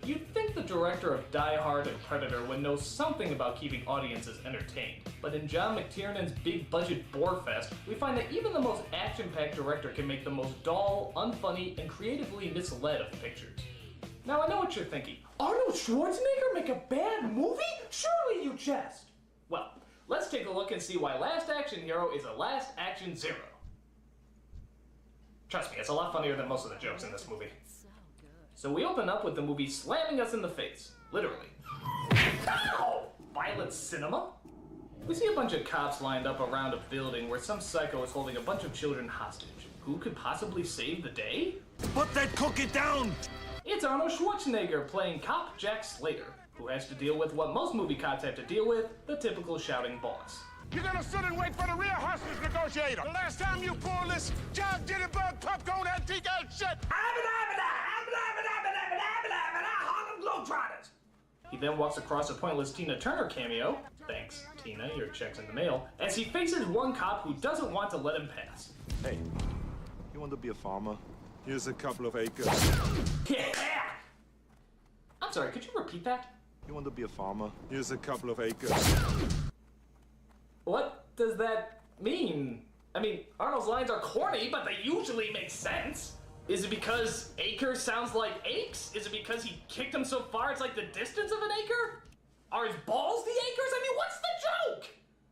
You'd think the director of Die Hard and Predator would know something about keeping audiences entertained, but in John McTiernan's big-budget bore-fest, we find that even the most action-packed director can make the most dull, unfunny, and creatively misled of pictures. Now I know what you're thinking. Arnold Schwarzenegger make a bad movie? Surely you jest! Well, let's take a look and see why Last Action Hero is a Last Action Zero. Trust me, it's a lot funnier than most of the jokes in this movie. So we open up with the movie slamming us in the face, literally. Ow! Violent cinema? We see a bunch of cops lined up around a building where some psycho is holding a bunch of children hostage. Who could possibly save the day? Put that cookie down! It's Arnold Schwarzenegger playing Cop Jack Slater, who has to deal with what most movie cops have to deal with, the typical shouting boss. You're gonna sit and wait for the real hostage negotiator. The last time you pulled this John Jitterbug popcorn antique ass shit. Harlem Globetrotters. He then walks across a pointless Tina Turner cameo. Thanks, Tina, your check's in the mail. As he faces one cop who doesn't want to let him pass. Hey, you want to be a farmer? Here's a couple of acres. Yeah! I'm sorry, could you repeat that? You want to be a farmer? Here's a couple of acres. What does that mean? I mean, Arnold's lines are corny, but they usually make sense. Is it because acre sounds like aches? Is it because he kicked him so far it's like the distance of an acre? Are his balls the acres? I mean, what's the joke?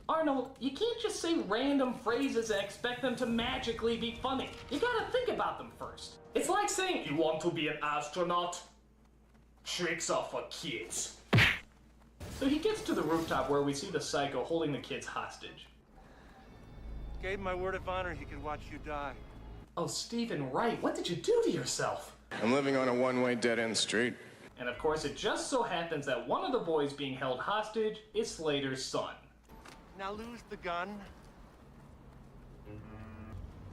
Arnold, you can't just say random phrases and expect them to magically be funny. You gotta think about them first. It's like saying, you want to be an astronaut? Tricks are for kids. So he gets to the rooftop where we see the psycho holding the kids hostage. Gave my word of honor he could watch you die. Oh, Stephen Wright, what did you do to yourself? I'm living on a one-way dead-end street. And of course, it just so happens that one of the boys being held hostage is Slater's son. Now lose the gun.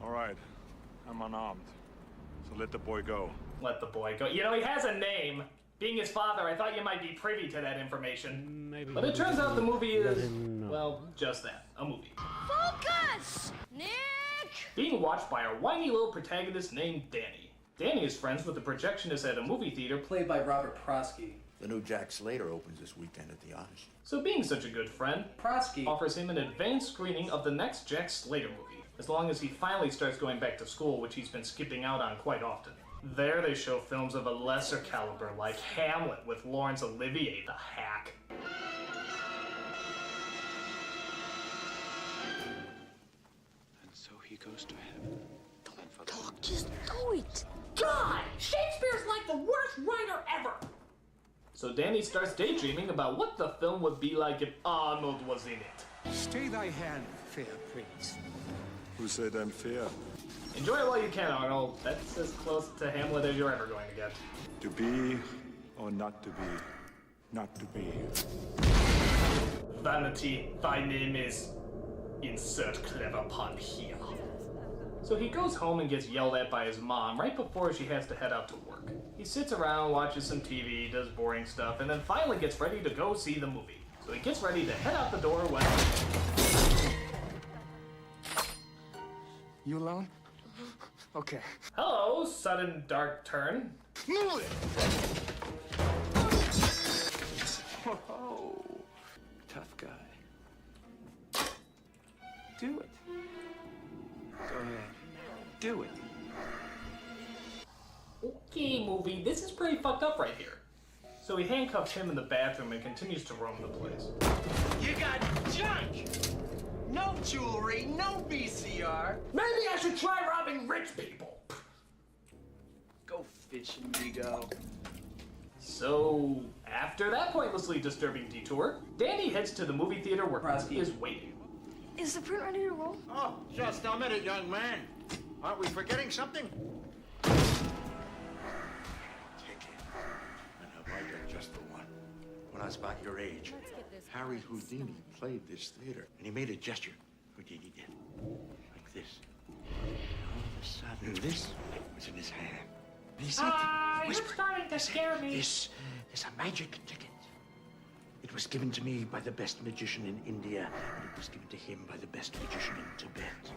All right, I'm unarmed, so let the boy go. Let the boy go. You know, he has a name. Being his father, I thought you might be privy to that information. Maybe. But it turns out the movie is, well, just that, a movie. Focus! Nick! Being watched by a whiny little protagonist named Danny. Danny is friends with the projectionist at a movie theater played by Robert Prosky. The new Jack Slater opens this weekend at the Odyssey. So being such a good friend, Prosky offers him an advanced screening of the next Jack Slater movie, as long as he finally starts going back to school, which he's been skipping out on quite often. There they show films of a lesser caliber, like Hamlet with Laurence Olivier, the hack. And so he goes to heaven. Talk, just do it. God! Shakespeare's like the worst writer ever! So Danny starts daydreaming about what the film would be like if Arnold was in it. Stay thy hand, fair prince. Who said I'm fair? Enjoy it while you can, Arnold. That's as close to Hamlet as you're ever going to get. To be or not to be? Not to be. Vanity, thy name is... Insert clever pun here. So he goes home and gets yelled at by his mom right before she has to head out to work. He sits around, watches some TV, does boring stuff, and then finally gets ready to go see the movie. So he gets ready to head out the door when... You alone? Okay. Hello, sudden dark turn. Move it! Whoa. Tough guy. Do it. Go ahead. Do it. Okay, movie, this is pretty fucked up right here. So he handcuffs him in the bathroom and continues to roam the place. You got junk! No jewelry, no VCR. Maybe I should try robbing rich people. Go fishing, Vigo. So, after that pointlessly disturbing detour, Danny heads to the movie theater where Prosky is waiting. Is the print ready to roll? Oh, just a minute, young man. Aren't we forgetting something? And have I got just the one? When I was about your age, Harry Houdini played this theater, and he made a gesture. Houdini did. Like this. And all of a sudden, this was in his hand. And he said, You're starting to scare me. This is a magic ticket. It was given to me by the best magician in India, and it was given to him by the best magician in Tibet.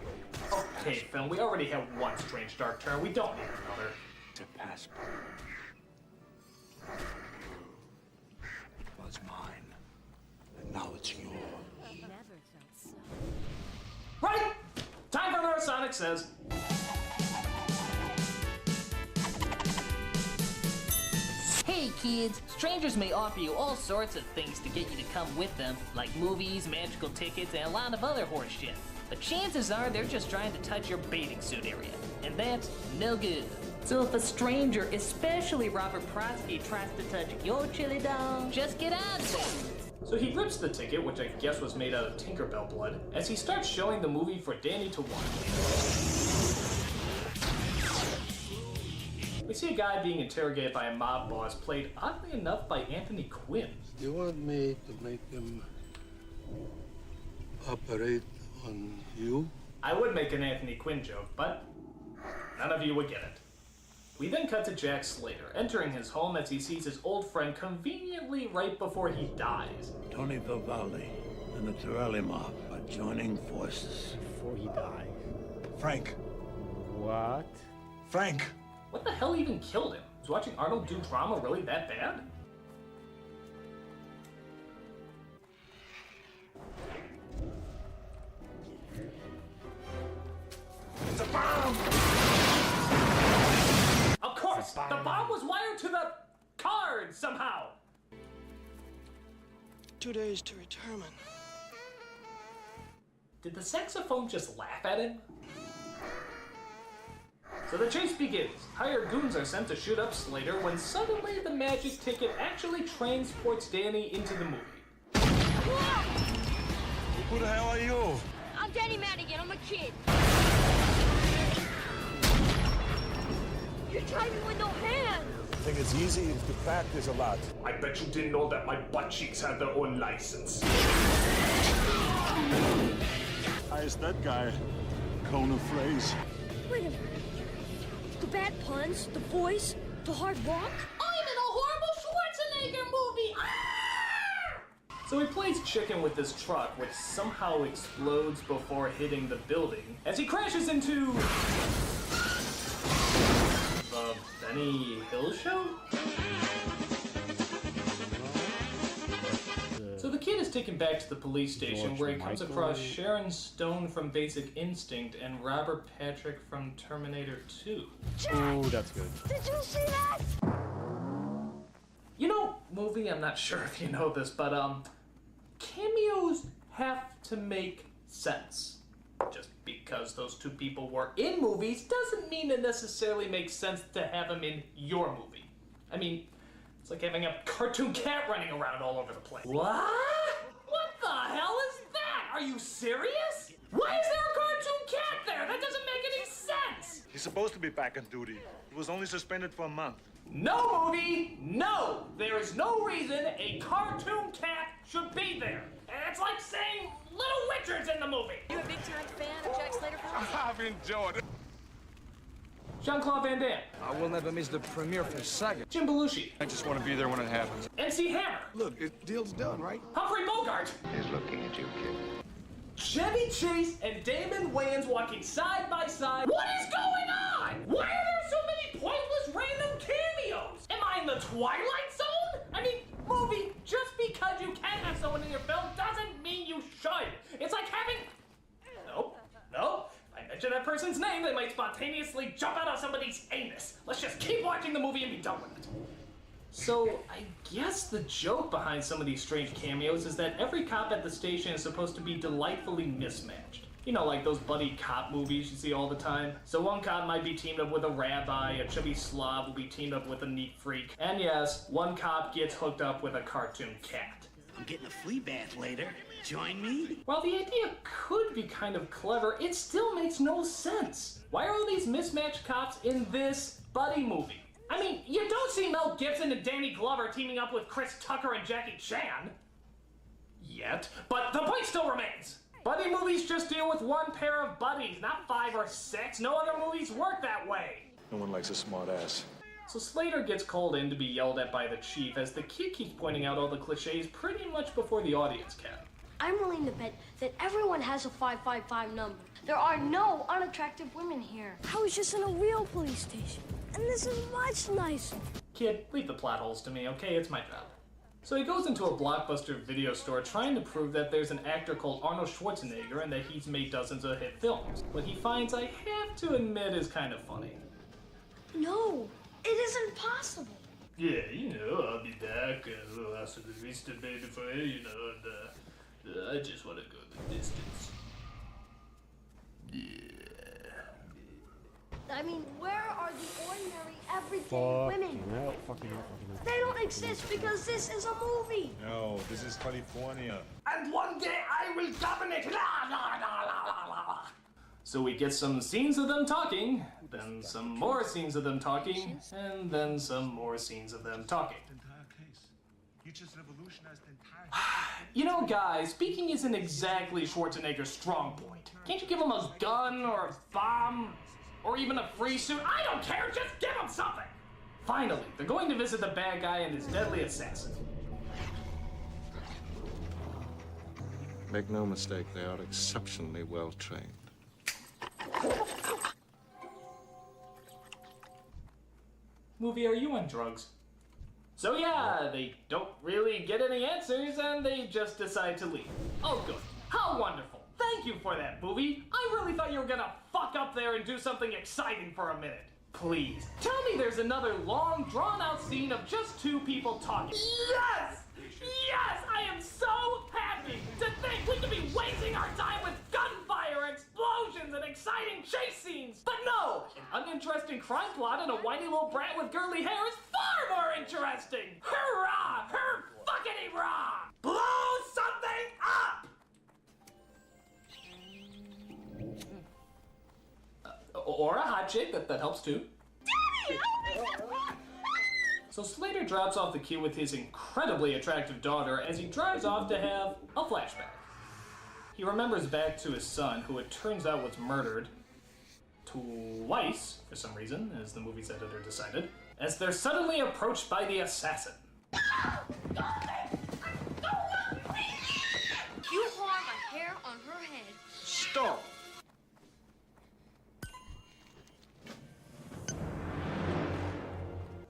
Okay, Phil, we already have one strange dark turn. We don't need another. It's a passport. It was mine, and now it's yours. Never felt so. Right! Time for another Sonic Says. Hey kids, strangers may offer you all sorts of things to get you to come with them, like movies, magical tickets, and a lot of other horse shit. But chances are they're just trying to touch your bathing suit area, and that's no good. So if a stranger, especially Robert Prosky, tries to touch your chili dog, just get out of there. So he rips the ticket, which I guess was made out of Tinkerbell blood, as he starts showing the movie for Danny to watch. We see a guy being interrogated by a mob boss, played oddly enough by Anthony Quinn. You want me to make him operate on you? I would make an Anthony Quinn joke, but none of you would get it. We then cut to Jack Slater, entering his home as he sees his old friend conveniently right before he dies. Tony Vivaldi and the Torelli mob are joining forces. Before he dies. Frank. What? Frank! What the hell even killed him? Was watching Arnold do drama really that bad? It's a bomb! Of course! The bomb was wired to the card somehow! 2 days to determine. Did the saxophone just laugh at him? So the chase begins. Hired goons are sent to shoot up Slater when suddenly the magic ticket actually transports Danny into the movie. Who the hell are you? I'm Danny Madigan. I'm a kid. You're driving with no hands. I think it's easy if you practice a lot. I bet you didn't know that my butt cheeks have their own license. Hi, is that guy? Conan Fraze. Wait a minute. The bad puns, the voice, the hard walk. I'm in a horrible Schwarzenegger movie. Ah! So he plays chicken with this truck, which somehow explodes before hitting the building, as he crashes into the Benny Hill Show? So the kid is taken back to the police station where he comes across Sharon Stone from Basic Instinct and Robert Patrick from Terminator 2. Oh, that's good. Did you see that? You know, movie, I'm not sure if you know this, but cameos have to make sense. Just because those two people were in movies doesn't mean it necessarily makes sense to have them in your movie. I mean, it's like having a cartoon cat running around all over the place. What? What the hell is that? Are you serious? Why is there a cartoon cat there? That doesn't make any sense. He's supposed to be back on duty. He was only suspended for a month. No, movie, no! There is no reason a cartoon cat should be there. And it's like saying Little Richard's in the movie. You a big-time fan of Jack Slater films? I've enjoyed it. Jean-Claude Van Damme. I will never miss the premiere for the saga. Jim Belushi. I just want to be there when it happens. MC Hammer. Look, deal's done, right? Humphrey Bogart. He's looking at you, kid. Chevy Chase and Damon Wayans walking side by side. What is going on? Why are there so many pointless random cameos? Am I in the Twilight Zone? I mean, movie, just because you can have someone in your film doesn't mean you should. It's like having... Nope. If I mention that person's name, they might spontaneously jump out of somebody's anus. Let's just keep watching the movie and be done with it. So, I guess the joke behind some of these strange cameos is that every cop at the station is supposed to be delightfully mismatched. You know, like those buddy cop movies you see all the time. So one cop might be teamed up with a rabbi, a chubby slob will be teamed up with a neat freak. And yes, one cop gets hooked up with a cartoon cat. I'm getting a flea bath later. Join me? While the idea could be kind of clever, it still makes no sense. Why are all these mismatched cops in this buddy movie? I mean, you don't see Mel Gibson and Danny Glover teaming up with Chris Tucker and Jackie Chan. Yet. But the point still remains. Buddy movies just deal with one pair of buddies, not 5 or 6. No other movies work that way. No one likes a smart ass. So Slater gets called in to be yelled at by the chief as the kid keeps pointing out all the cliches pretty much before the audience can. I'm willing to bet that everyone has a 555 number. There are no unattractive women here. I was just in a real police station, and this is much nicer. Kid, leave the plot holes to me, okay? It's my job. So he goes into a Blockbuster video store trying to prove that there's an actor called Arnold Schwarzenegger and that he's made dozens of hit films. What he finds, I have to admit, is kind of funny. No, it isn't possible. Yeah, you know, I'll be back a little after the Vista baby for you, you know, and I just want to go the distance. Yeah. I mean, where are the ordinary, everyday women? No, fucking no, fucking no. They don't exist because this is a movie. No, this is California. And one day I will govern it. La, la, la, la, la, la. So we get some scenes of them talking, then some more scenes of them talking, and then some more scenes of them talking. You just revolutionized the entire... You know, guys, speaking isn't exactly Schwarzenegger's strong point. Can't you give him a gun or a bomb or even a free suit? I don't care, just give him something! Finally, they're going to visit the bad guy and his deadly assassin. Make no mistake, they are exceptionally well trained. Movie, are you on drugs? So yeah, they don't really get any answers and they just decide to leave. Oh good, how wonderful. Thank you for that, movie. I really thought you were gonna fuck up there and do something exciting for a minute. Please, tell me there's another long, drawn-out scene of just two people talking. Yes! Yes! I am so happy to think we could be wasting our time with gunfire, explosions, and exciting chase scenes! But no! An uninteresting crime plot and a whiny little brat with girly hair is far more interesting! Hurrah! Her fuckity-rah! Blow something up! Or a hot chick, that helps too. Daddy, So Slater drops off the kid with his incredibly attractive daughter as he drives off to have a flashback. He remembers back to his son, who it turns out was murdered twice, for some reason, as the movie's editor decided, as they're suddenly approached by the assassin. You harm a hair on her head. Stop!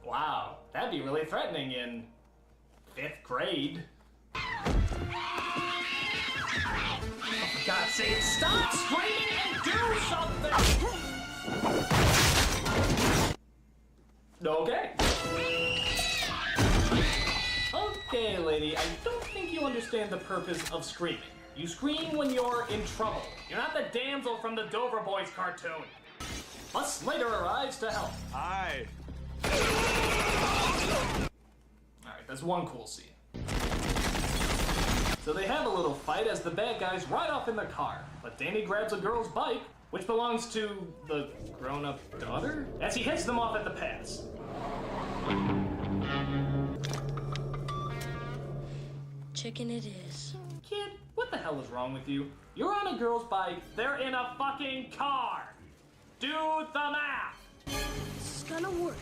Wow, that'd be really threatening in 5th grade. For God's sake, stop screaming and do something! Okay. Okay, lady, I don't think you understand the purpose of screaming. You scream when you're in trouble. You're not the damsel from the Dover Boys cartoon. But Slater arrives to help. Hi. Alright, that's one cool scene. So they have a little fight as the bad guys ride off in their car, but Danny grabs a girl's bike, which belongs to the grown-up daughter, as he heads them off at the pass. Chicken it is. Kid, what the hell is wrong with you? You're on a girl's bike, they're in a fucking car! Do the math! This is gonna work.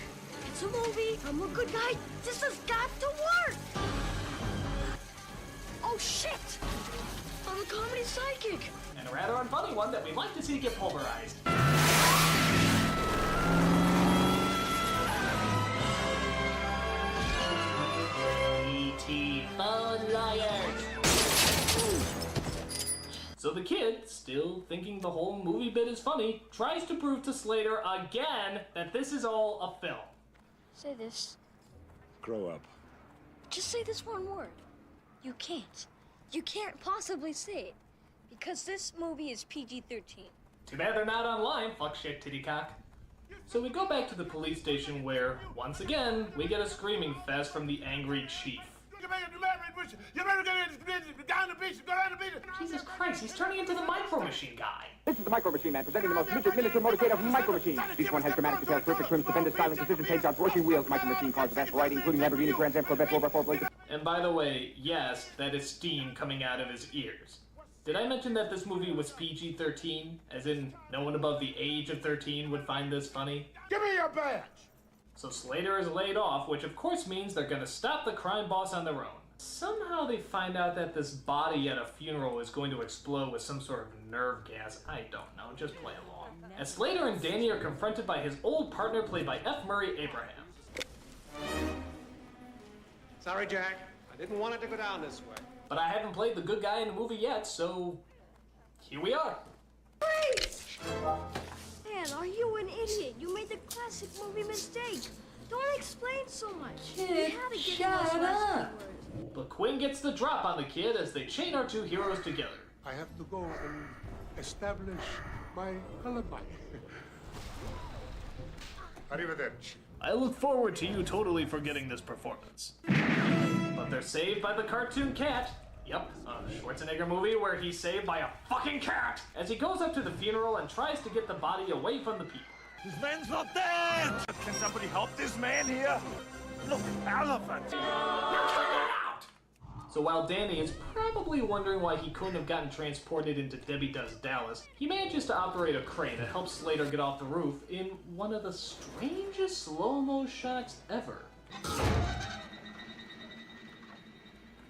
It's a movie. I'm a good guy. This has got to work. Oh, shit. I'm a comedy psychic. And a rather unfunny one that we'd like to see get pulverized. E.T. Phone Liars. So the kid, still thinking the whole movie bit is funny, tries to prove to Slater again that this is all a film. Say this. Grow up. Just say this one word. You can't. You can't possibly say it. Because this movie is PG-13. Too bad they're not online, fuck shit titty cock. So we go back to the police station where, once again, we get a screaming fest from the angry chief. Jesus Christ, he's turning into the Micro Machine guy. This is the Micro Machine Man, presenting the most midget miniature motorcade of Micro Machines. Each one has dramatic details, terrific trims, stupendous styling, precision paint jobs, rushing wheels. Micro Machine cars of vast variety, including Lamborghini, Grand Am, Corvette, Volvo, Ford, Lincoln. And by the way, yes, that is steam coming out of his ears. Did I mention that this movie was PG-13? As in, no one above the age of 13 would find this funny? Give me your badge! So Slater is laid off, which of course means they're gonna stop the crime boss on their own. Somehow they find out that this body at a funeral is going to explode with some sort of nerve gas. I don't know, just play along. As Slater and Danny are confronted by his old partner played by F. Murray Abraham. Sorry, Jack. I didn't want it to go down this way. But I haven't played the good guy in the movie yet, so here we are. Freeze! Man, are you an idiot? You made the classic movie mistake. Don't explain so much. Kid, shut up. But Quinn gets the drop on the kid as they chain our two heroes together. I have to go and establish my alibi. Arrivederci. I look forward to you totally forgetting this performance. But they're saved by the cartoon cat. Yep, a Schwarzenegger movie where he's saved by a fucking cat as he goes up to the funeral and tries to get the body away from the people. This man's not dead! Can somebody help this man here? Look, elephant! So while Danny is probably wondering why he couldn't have gotten transported into Debbie Does Dallas, he manages to operate a crane that helps Slater get off the roof in one of the strangest slow-mo shots ever.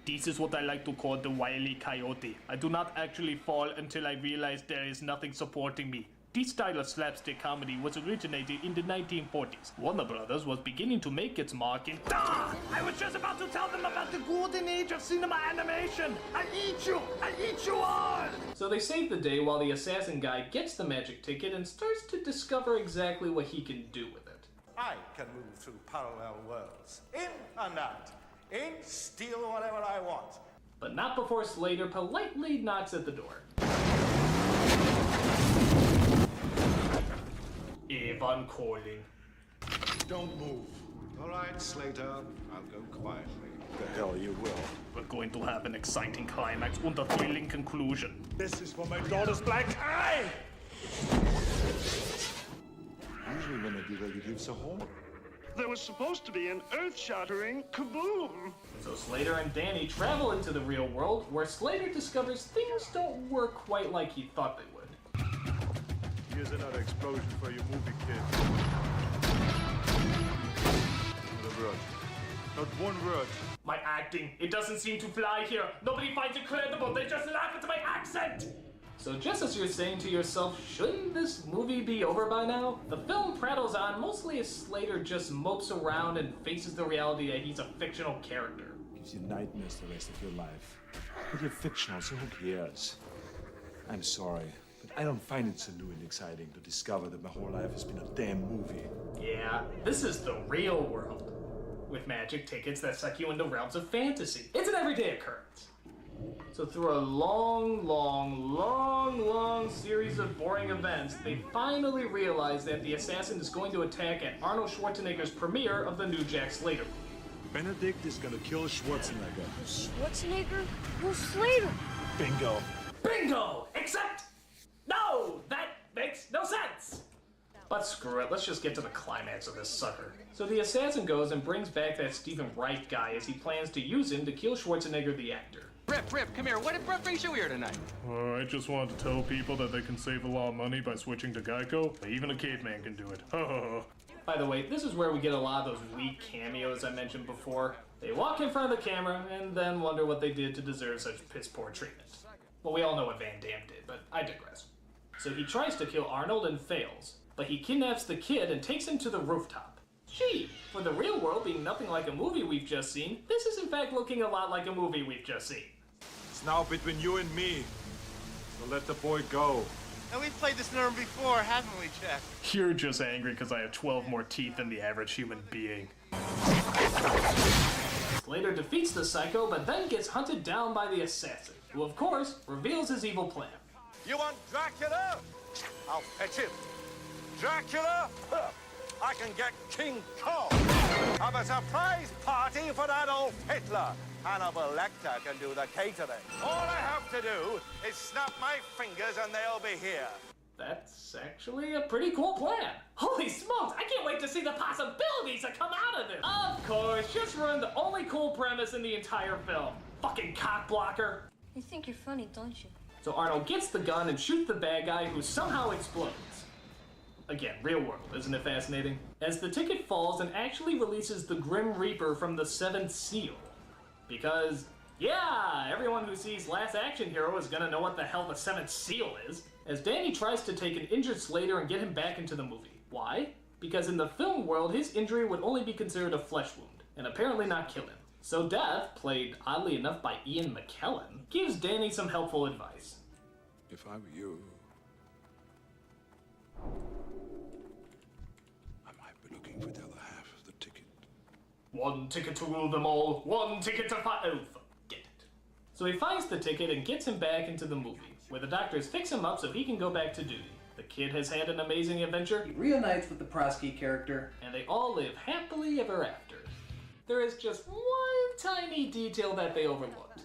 This is what I like to call the Wile E. Coyote. I do not actually fall until I realize there is nothing supporting me. This style of slapstick comedy was originated in the 1940s. Warner Brothers was beginning to make its mark in... I was just about to tell them about the golden age of cinema animation! I eat you! I eat you all! So they save the day while the assassin guy gets the magic ticket and starts to discover exactly what he can do with it. I can move through parallel worlds, in and out, steal whatever I want. But not before Slater politely knocks at the door. Avon calling. Don't move. All right, Slater. I'll go quietly. The hell you will. We're going to have an exciting climax and a thrilling conclusion. This is for my daughter's black eye! Usually when I do that, you give us a horn. There was supposed to be an earth-shattering kaboom. So Slater and Danny travel into the real world, where Slater discovers things don't work quite like he thought they would. Here's another explosion for you movie kids. Not a word. Not one word. My acting, it doesn't seem to fly here. Nobody finds it credible. They just laugh at my accent. So just as you're saying to yourself, shouldn't this movie be over by now? The film prattles on mostly as Slater just mopes around and faces the reality that he's a fictional character. Gives you nightmares the rest of your life. But you're fictional, so who cares? I'm sorry, but I don't find it so new and exciting to discover that my whole life has been a damn movie. Yeah, this is the real world, with magic tickets that suck you into realms of fantasy. It's an everyday occurrence. So through a long series of boring events, they finally realize that the assassin is going to attack at Arnold Schwarzenegger's premiere of the new Jack Slater movie. Benedict is gonna kill Schwarzenegger. Schwarzenegger? Who's Slater? Bingo. Bingo! Except... No! That makes no sense! But screw it, let's just get to the climax of this sucker. So the assassin goes and brings back that Stephen Wright guy as he plans to use him to kill Schwarzenegger the actor. Rip, come here. What brings you here tonight? I just wanted to tell people that they can save a lot of money by switching to Geico. Even a caveman can do it. By the way, this is where we get a lot of those weak cameos I mentioned before. They walk in front of the camera and then wonder what they did to deserve such piss-poor treatment. Well, we all know what Van Damme did, but I digress. So he tries to kill Arnold and fails, but he kidnaps the kid and takes him to the rooftop. Gee, for the real world being nothing like a movie we've just seen, this is in fact looking a lot like a movie we've just seen. It's now between you and me. So let the boy go. And we've played this number before, haven't we, Jack? You're just angry because I have 12 more teeth than the average human being. Slater defeats the psycho, but then gets hunted down by the assassin, who of course reveals his evil plan. You want Dracula? I'll fetch him. Dracula? I can get King Kong. Have a surprise party for Adolf Hitler. Hannibal Lecter can do the catering. All I have to do is snap my fingers and they'll be here. That's actually a pretty cool plan. Holy smokes, I can't wait to see the possibilities that come out of this. Of course, just ruined the only cool premise in the entire film. Fucking cock blocker. You think you're funny, don't you? So Arnold gets the gun and shoots the bad guy who somehow explodes. Again, real world, isn't it fascinating? As the ticket falls and actually releases the Grim Reaper from the Seventh Seal. Because, yeah, everyone who sees Last Action Hero is gonna know what the hell the Seventh Seal is. As Danny tries to take an injured Slater and get him back into the movie. Why? Because in the film world, his injury would only be considered a flesh wound, and apparently not kill him. So Death, played oddly enough by Ian McKellen, gives Danny some helpful advice. If I were you, I might be looking for the other half of the ticket. One ticket to rule them all, one ticket to fight. Oh, forget it. So he finds the ticket and gets him back into the movie, where the doctors fix him up so he can go back to duty. The kid has had an amazing adventure. He reunites with the Prosky character. And they all live happily ever after. There is just one tiny detail that they overlooked.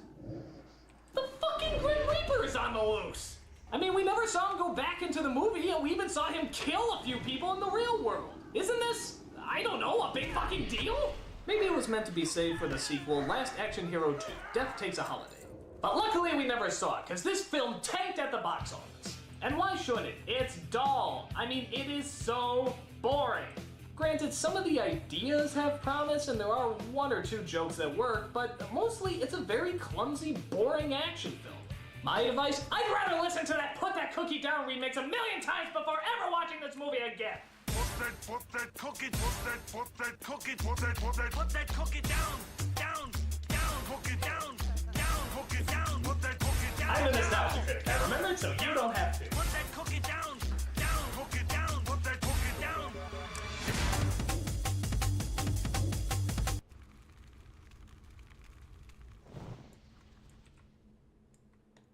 The fucking Grim Reaper is on the loose! I mean, we never saw him go back into the movie, and we even saw him kill a few people in the real world. Isn't this, I don't know, a big fucking deal? Maybe it was meant to be saved for the sequel, Last Action Hero 2, Death Takes a Holiday. But luckily we never saw it, because this film tanked at the box office. And why shouldn't it? It's dull. I mean, it is so boring. Granted, some of the ideas have promise, and there are one or two jokes that work, but mostly it's a very clumsy, boring action film. My advice, I'd rather listen to that Put That Cookie Down remix a million times before ever watching this movie again. Put that cookie down, down, cook it down, cook it down, put that cookie down. I'm a nostalgia critic, I remember it, so you don't have to. Put that cookie down, cook it down, put that cookie down.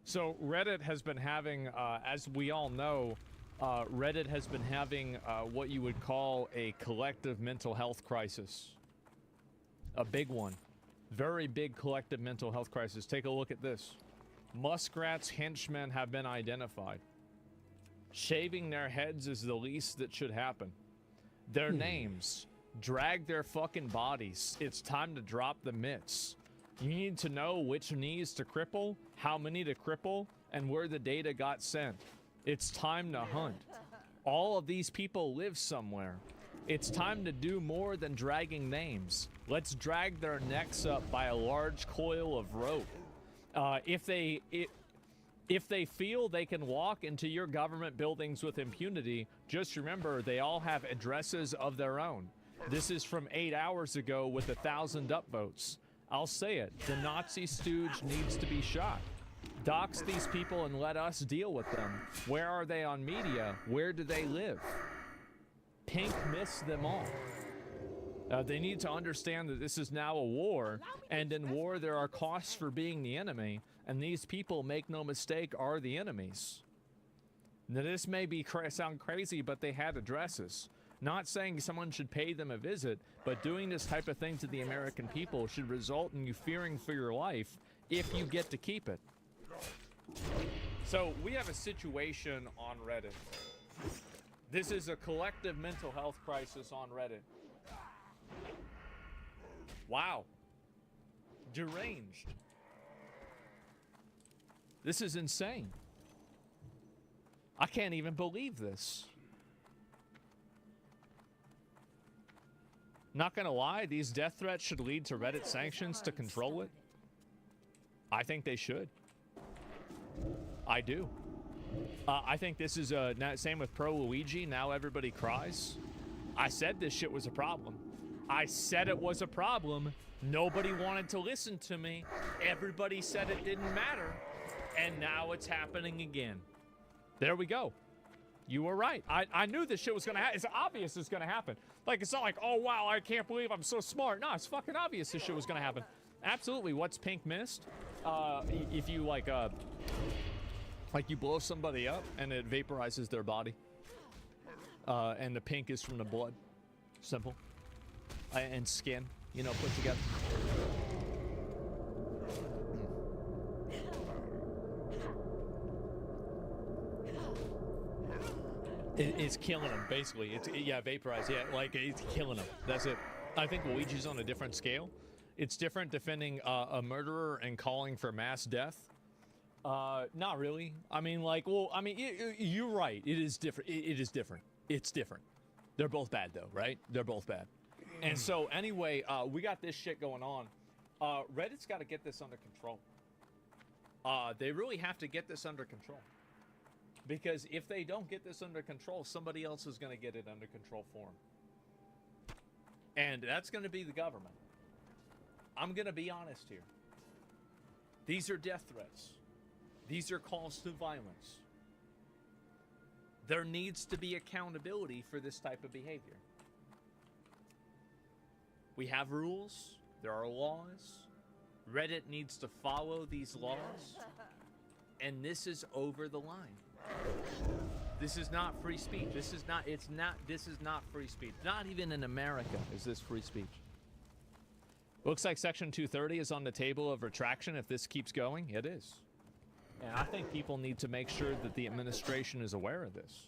So Reddit has been having, as we all know, Reddit has been having what you would call a collective mental health crisis. A big one. Very big collective mental health crisis. Take a look at this. Muskrat's henchmen have been identified. Shaving their heads is the least that should happen. Their names. Drag their fucking bodies. It's time to drop the mitts. You need to know which knees to cripple, how many to cripple, and where the data got sent. It's time to hunt. All of these people live somewhere. It's time to do more than dragging names. Let's drag their necks up by a large coil of rope. If they feel they can walk into your government buildings with impunity, just remember they all have addresses of their own. This is from 8 hours ago with 1,000 upvotes. I'll say it, the Nazi stooge needs to be shot. Dox these people and let us deal with them. Where are they on media? Where do they live? Pink missed them all. They need to understand that this is now a war, and in war there are costs for being the enemy, and these people, make no mistake, are the enemies. Now this may be sound crazy, but they had addresses. Not saying someone should pay them a visit, but doing this type of thing to the American people should result in you fearing for your life if you get to keep it. So we have a situation on Reddit. This is a collective mental health crisis on Reddit. Wow. Deranged. This is insane. I can't even believe this. Not gonna lie, these death threats should lead to Reddit sanctions to control it. I think they should. I do. I think this is same with Pro Luigi. Now everybody cries. I said this shit was a problem. I said it was a problem. Nobody wanted to listen to me. Everybody said it didn't matter. And now it's happening again. There we go. You were right. I knew this shit was gonna happen. It's obvious it's gonna happen. Like, it's not like, oh wow, I can't believe I'm so smart. No, it's fucking obvious this shit was gonna happen. Absolutely. What's Pink missed? If you like you blow somebody up and it vaporizes their body. And the pink is from the blood. Simple. and skin, you know, put together. It's killing him, basically. Yeah, vaporized. Yeah, like, it's killing him. That's it. I think Luigi's on a different scale. It's different defending a murderer and calling for mass death. Not really. I mean, like, well, I mean, you're right. It is different. It is different. It's different. They're both bad, though, right? They're both bad. And so, anyway, we got this shit going on. Reddit's got to get this under control. They really have to get this under control. Because if they don't get this under control, somebody else is going to get it under control for them. And that's going to be the government. I'm going to be honest here. These are death threats. These are calls to violence. There needs to be accountability for this type of behavior. We have rules. There are laws. Reddit needs to follow these laws. And this is over the line. This is not free speech. This is not free speech. Not even in America is this free speech. Looks like Section 230 is on the table of retraction if this keeps going. It is. And I think people need to make sure that the administration is aware of this.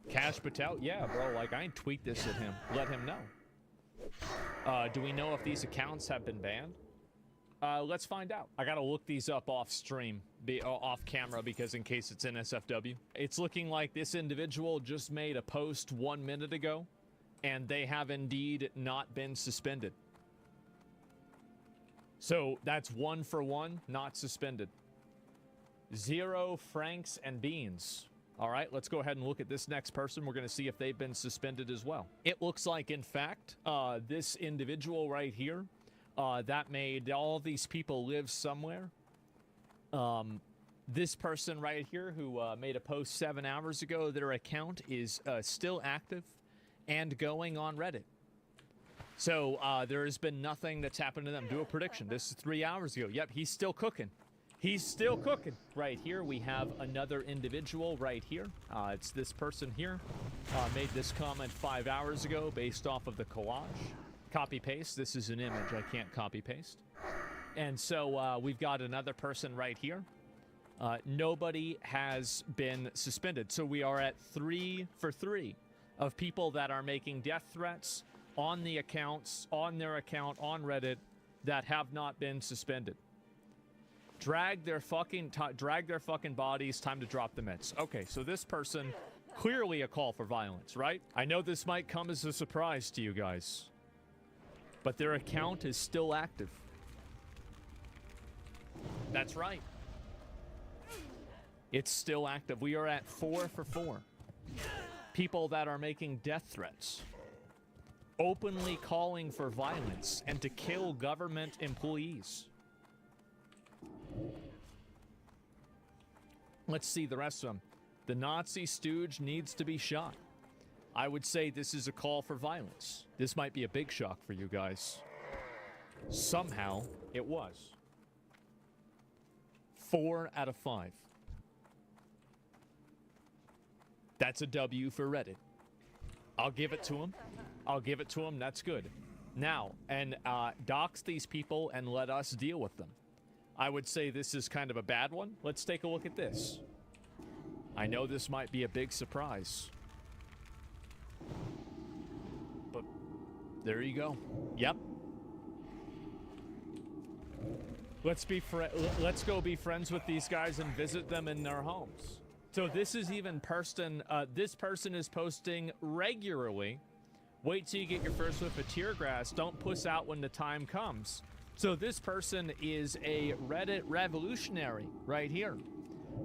Cash Patel, yeah, bro, like, I ain't tweet this at him. Let him know. Do we know if these accounts have been banned? Let's find out. I gotta look these up off stream, off camera, because in case it's NSFW. It's looking like this individual just made a post 1 minute ago, and they have indeed not been suspended. So that's 1 for 1, not suspended. 0 francs and beans. All right, let's go ahead and look at this next person. We're going to see if they've been suspended as well. It looks like, in fact, this individual right here, that made all these people live somewhere. This person right here who made a post 7 hours ago, their account is still active and going on Reddit. So there has been nothing that's happened to them. Do a prediction. This is 3 hours ago. Yep, he's still cooking. He's still cooking. Right here, we have another individual right here. It's this person here. Made this comment 5 hours ago based off of the collage. Copy paste. This is an image. I can't copy paste. And so we've got another person right here. Nobody has been suspended. So we are at 3 for 3 of people that are making death threats on the accounts, on their account, on Reddit, that have not been suspended. Drag their fucking bodies. Time to drop the mitts. Okay, so this person, clearly a call for violence, right? I know this might come as a surprise to you guys, but their account is still active. That's right. It's still active. We are at 4 for 4. People that are making death threats, openly calling for violence and to kill government employees. Let's see the rest of them. The Nazi stooge needs to be shot. I would say this is a call for violence. This might be a big shock for you guys. Somehow, it was. 4 out of 5. That's a W for Reddit. I'll give it to him. I'll give it to him. That's good. Now, and dox these people and let us deal with them. I would say this is kind of a bad one. Let's take a look at this. I know this might be a big surprise, but there you go. Yep. Let's go be friends with these guys and visit them in their homes. So this is even this person is posting regularly. Wait till you get your first whiff of tear gas. Don't puss out when the time comes. So this person is a Reddit revolutionary right here.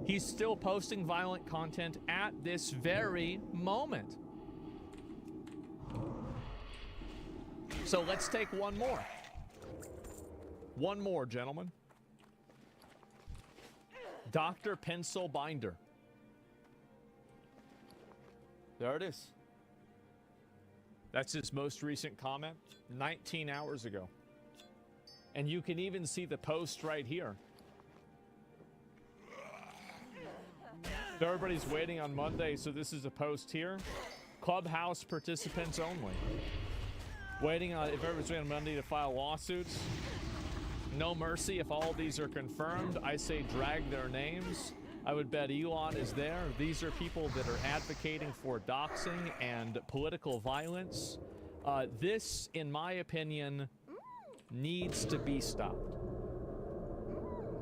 He's still posting violent content at this very moment. So let's take one more. One more, gentlemen. Dr. Pencil Binder. There it is. That's his most recent comment, 19 hours ago. And you can even see the post right here. So everybody's waiting on Monday, so this is a post here. Clubhouse participants only. Waiting on if everyone's waiting on Monday to file lawsuits. No mercy if all these are confirmed. I say drag their names. I would bet Elon is there. These are people that are advocating for doxing and political violence. This, in my opinion, needs to be stopped.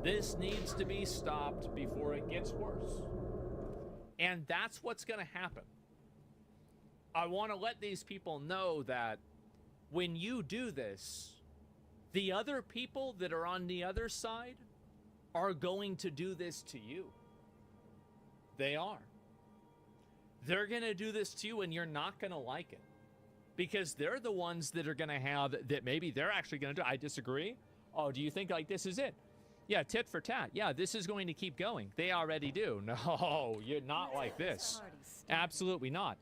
This needs to be stopped before it gets worse. And that's what's going to happen. I want to let these people know that when you do this, the other people that are on the other side are going to do this to you. They are. They're going to do this to you and you're not going to like it. Because they're the ones that are going to have, that maybe they're actually going to do, I disagree. Oh, do you think like this is it? Yeah, tit for tat. Yeah, this is going to keep going. They already do. No, you're not like this. Absolutely not.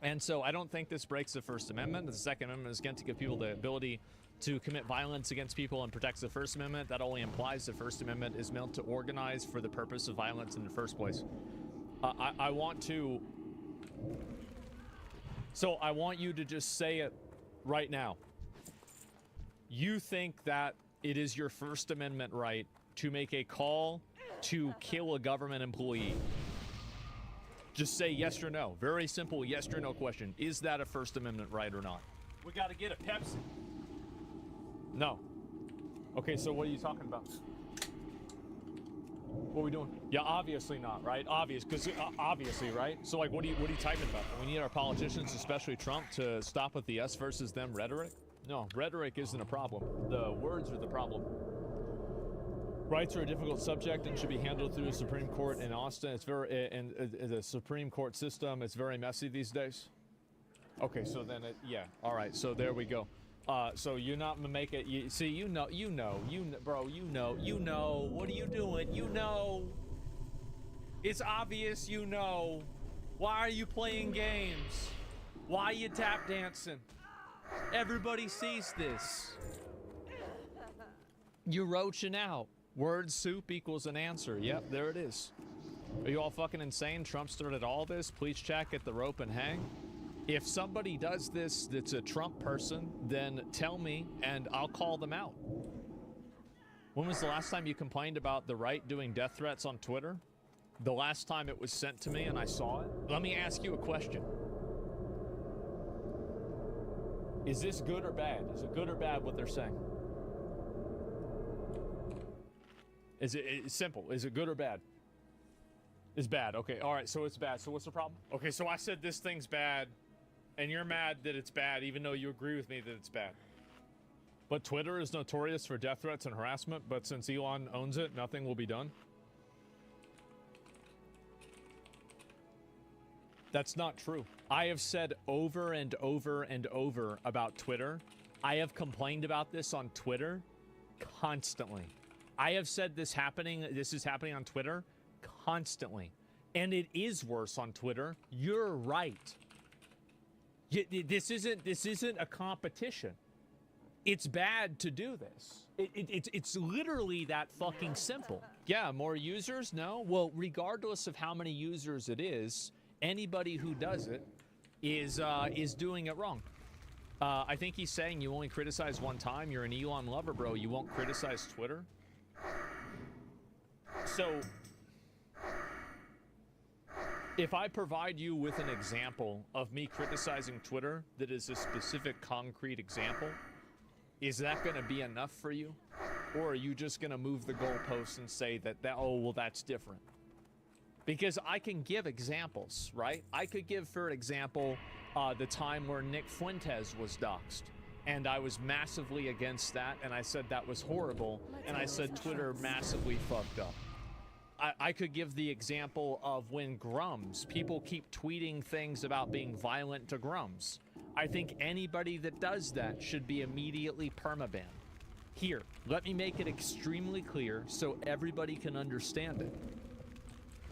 And so I don't think this breaks the First Amendment. The Second Amendment is going to give people the ability to commit violence against people and protects the First Amendment. That only implies the First Amendment is meant to organize for the purpose of violence in the first place. I want to... So I want you to just say it right now. You think that it is your First Amendment right to make a call to kill a government employee? Just say yes or no. Very simple yes or no question. Is that a First Amendment right or not? We got to get a Pepsi. No. Okay, so what are you talking about? What are we doing? Yeah, obviously not, right? Obvious, because obviously, right? So, like, what are you typing about? We need our politicians, especially Trump, to stop with the us versus them rhetoric? No, rhetoric isn't a problem. The words are the problem. Rights are a difficult subject and should be handled through the Supreme Court in Austin. It's very, and the Supreme Court system, it's very messy these days. Okay, so then, yeah, all right, so there we go. So you're not gonna make it. See, you know, bro. You know. What are you doing? You know. It's obvious. You know. Why are you playing games? Why are you tap dancing? Everybody sees this. You're roaching out. Word soup equals an answer. Yep, there it is. Are you all fucking insane? Trump started all this. Please check at the rope and hang. If somebody does this that's a Trump person, then tell me and I'll call them out. When was the last time you complained about the right doing death threats on Twitter? The last time it was sent to me and I saw it? Let me ask you a question. Is this good or bad? Is it good or bad what they're saying? It's simple. Is it good or bad? It's bad. Okay, all right, so it's bad. So what's the problem? Okay, so I said this thing's bad. And you're mad that it's bad, even though you agree with me that it's bad. But Twitter is notorious for death threats and harassment, but since Elon owns it, nothing will be done. That's not true. I have said over and over and over about Twitter. I have complained about this on Twitter constantly. I have said this is happening on Twitter constantly. And it is worse on Twitter. You're right. This isn't a competition. It's bad to do this. It's literally that fucking simple. Yeah, more users? No. Well, regardless of how many users it is, anybody who does it is doing it wrong. I think he's saying you only criticize one time. You're an Elon lover, bro. You won't criticize Twitter. So, if I provide you with an example of me criticizing Twitter that is a specific concrete example, is that going to be enough for you? Or are you just going to move the goalposts and say that, oh, well, that's different? Because I can give examples, right? I could give, for example, the time where Nick Fuentes was doxxed. And I was massively against that, and I said that was horrible, and I said Twitter massively fucked up. I could give the example of when Grums, people keep tweeting things about being violent to Grums. I think anybody that does that should be immediately permabanned. Here, let me make it extremely clear so everybody can understand it.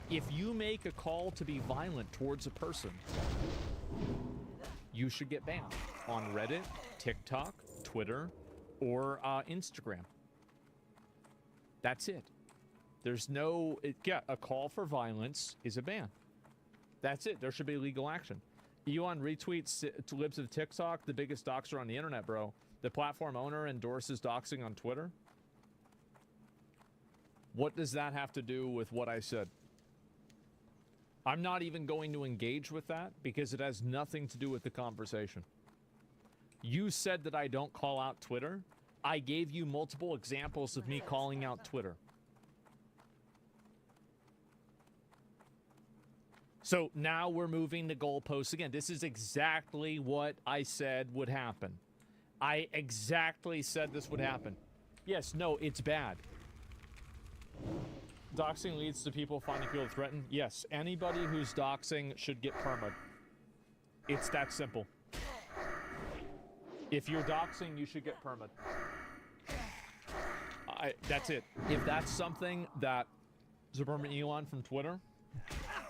If you make a call to be violent towards a person, you should get banned on Reddit, TikTok, Twitter, or Instagram. That's it. There's no, a call for violence is a ban. That's it. There should be legal action. Elon retweets to libs of TikTok, the biggest doxer on the internet, bro. The platform owner endorses doxing on Twitter. What does that have to do with what I said? I'm not even going to engage with that because it has nothing to do with the conversation. You said that I don't call out Twitter. I gave you multiple examples of me calling out Twitter. So now we're moving the goalposts again. This is exactly what I said would happen. I exactly said this would happen. Yes, no, it's bad. Doxing leads to people finding people to threaten. Yes, anybody who's doxing should get perma'd. It's that simple. If you're doxing, you should get perma'd. That's it. If that's something that Suburban Elon from Twitter,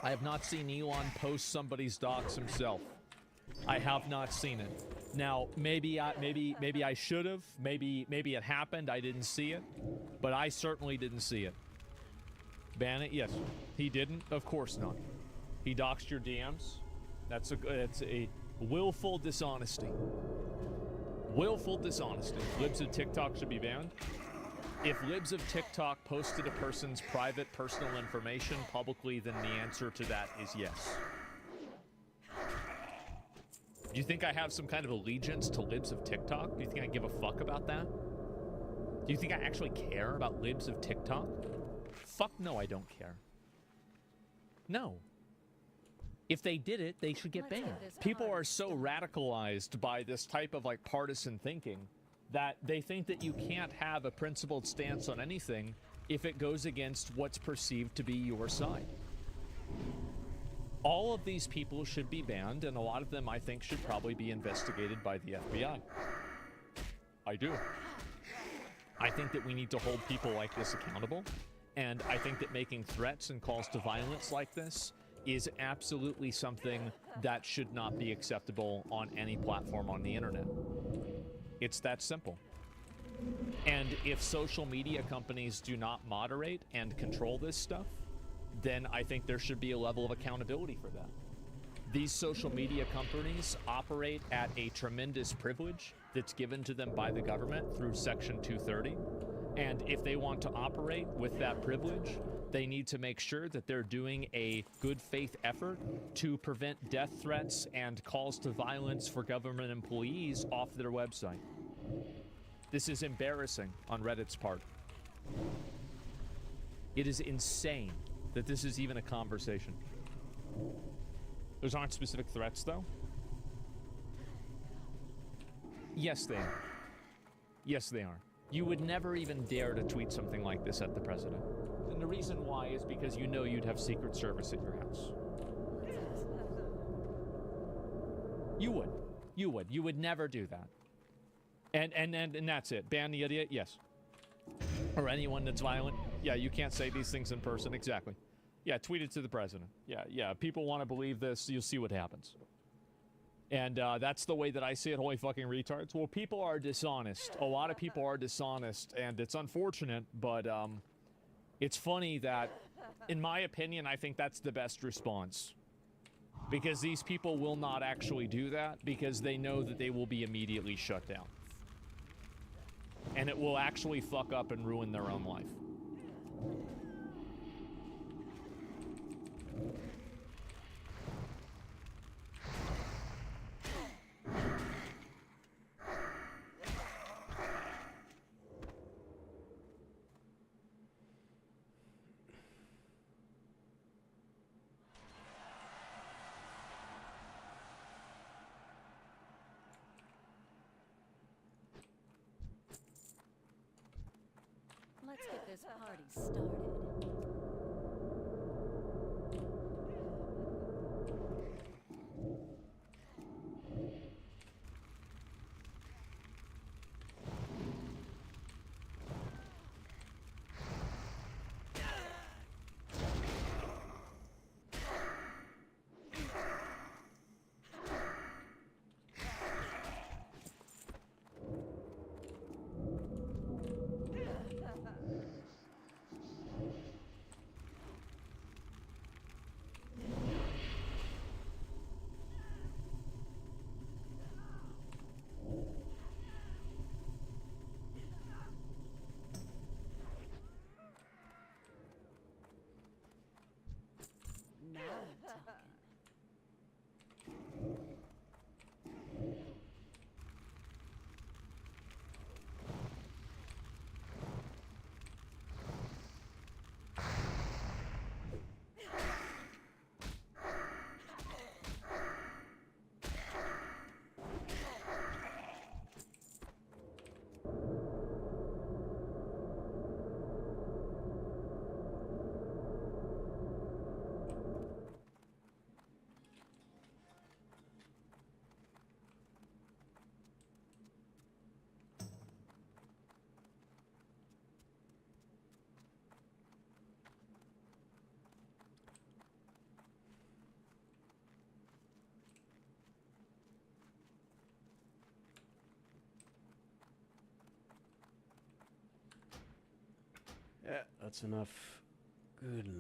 I have not seen Elon post somebody's dox himself. I have not seen it. Now, maybe I should have. Maybe it happened. I didn't see it, but I certainly didn't see it. Ban it? Yes. He didn't? Of course not. He doxed your DMs. That's a willful dishonesty. Willful dishonesty. Libs of TikTok should be banned. If libs of TikTok posted a person's private personal information publicly, then the answer to that is yes. Do you think I have some kind of allegiance to libs of TikTok? Do you think I give a fuck about that? Do you think I actually care about libs of TikTok? Fuck no, I don't care. No. If they did it, they should get banned. People are so radicalized by this type of like partisan thinking that they think that you can't have a principled stance on anything if it goes against what's perceived to be your side. All of these people should be banned, and a lot of them, I think, should probably be investigated by the FBI. I do. I think that we need to hold people like this accountable, and I think that making threats and calls to violence like this is absolutely something that should not be acceptable on any platform on the internet. It's that simple. And if social media companies do not moderate and control this stuff, then I think there should be a level of accountability for that. These social media companies operate at a tremendous privilege that's given to them by the government through Section 230. And if they want to operate with that privilege, they need to make sure that they're doing a good faith effort to prevent death threats and calls to violence for government employees off their website. This is embarrassing on Reddit's part. It is insane that this is even a conversation. Those aren't specific threats, though. Yes, they are. Yes, they are. You would never even dare to tweet something like this at the president. And the reason why is because you know you'd have Secret Service at your house. You would. You would. You would never do that. And that's it. Ban the idiot? Yes. Or anyone that's violent? Yeah, you can't say these things in person. Exactly. Yeah, tweet it to the president. Yeah. People want to believe this. You'll see what happens. And that's the way that I see it. Holy fucking retards. Well, people are dishonest. A lot of people are dishonest, and it's unfortunate, but it's funny that, in my opinion, I think that's the best response. Because these people will not actually do that because they know that they will be immediately shut down. And it will actually fuck up and ruin their own life. Let's get this party started. That's enough. Good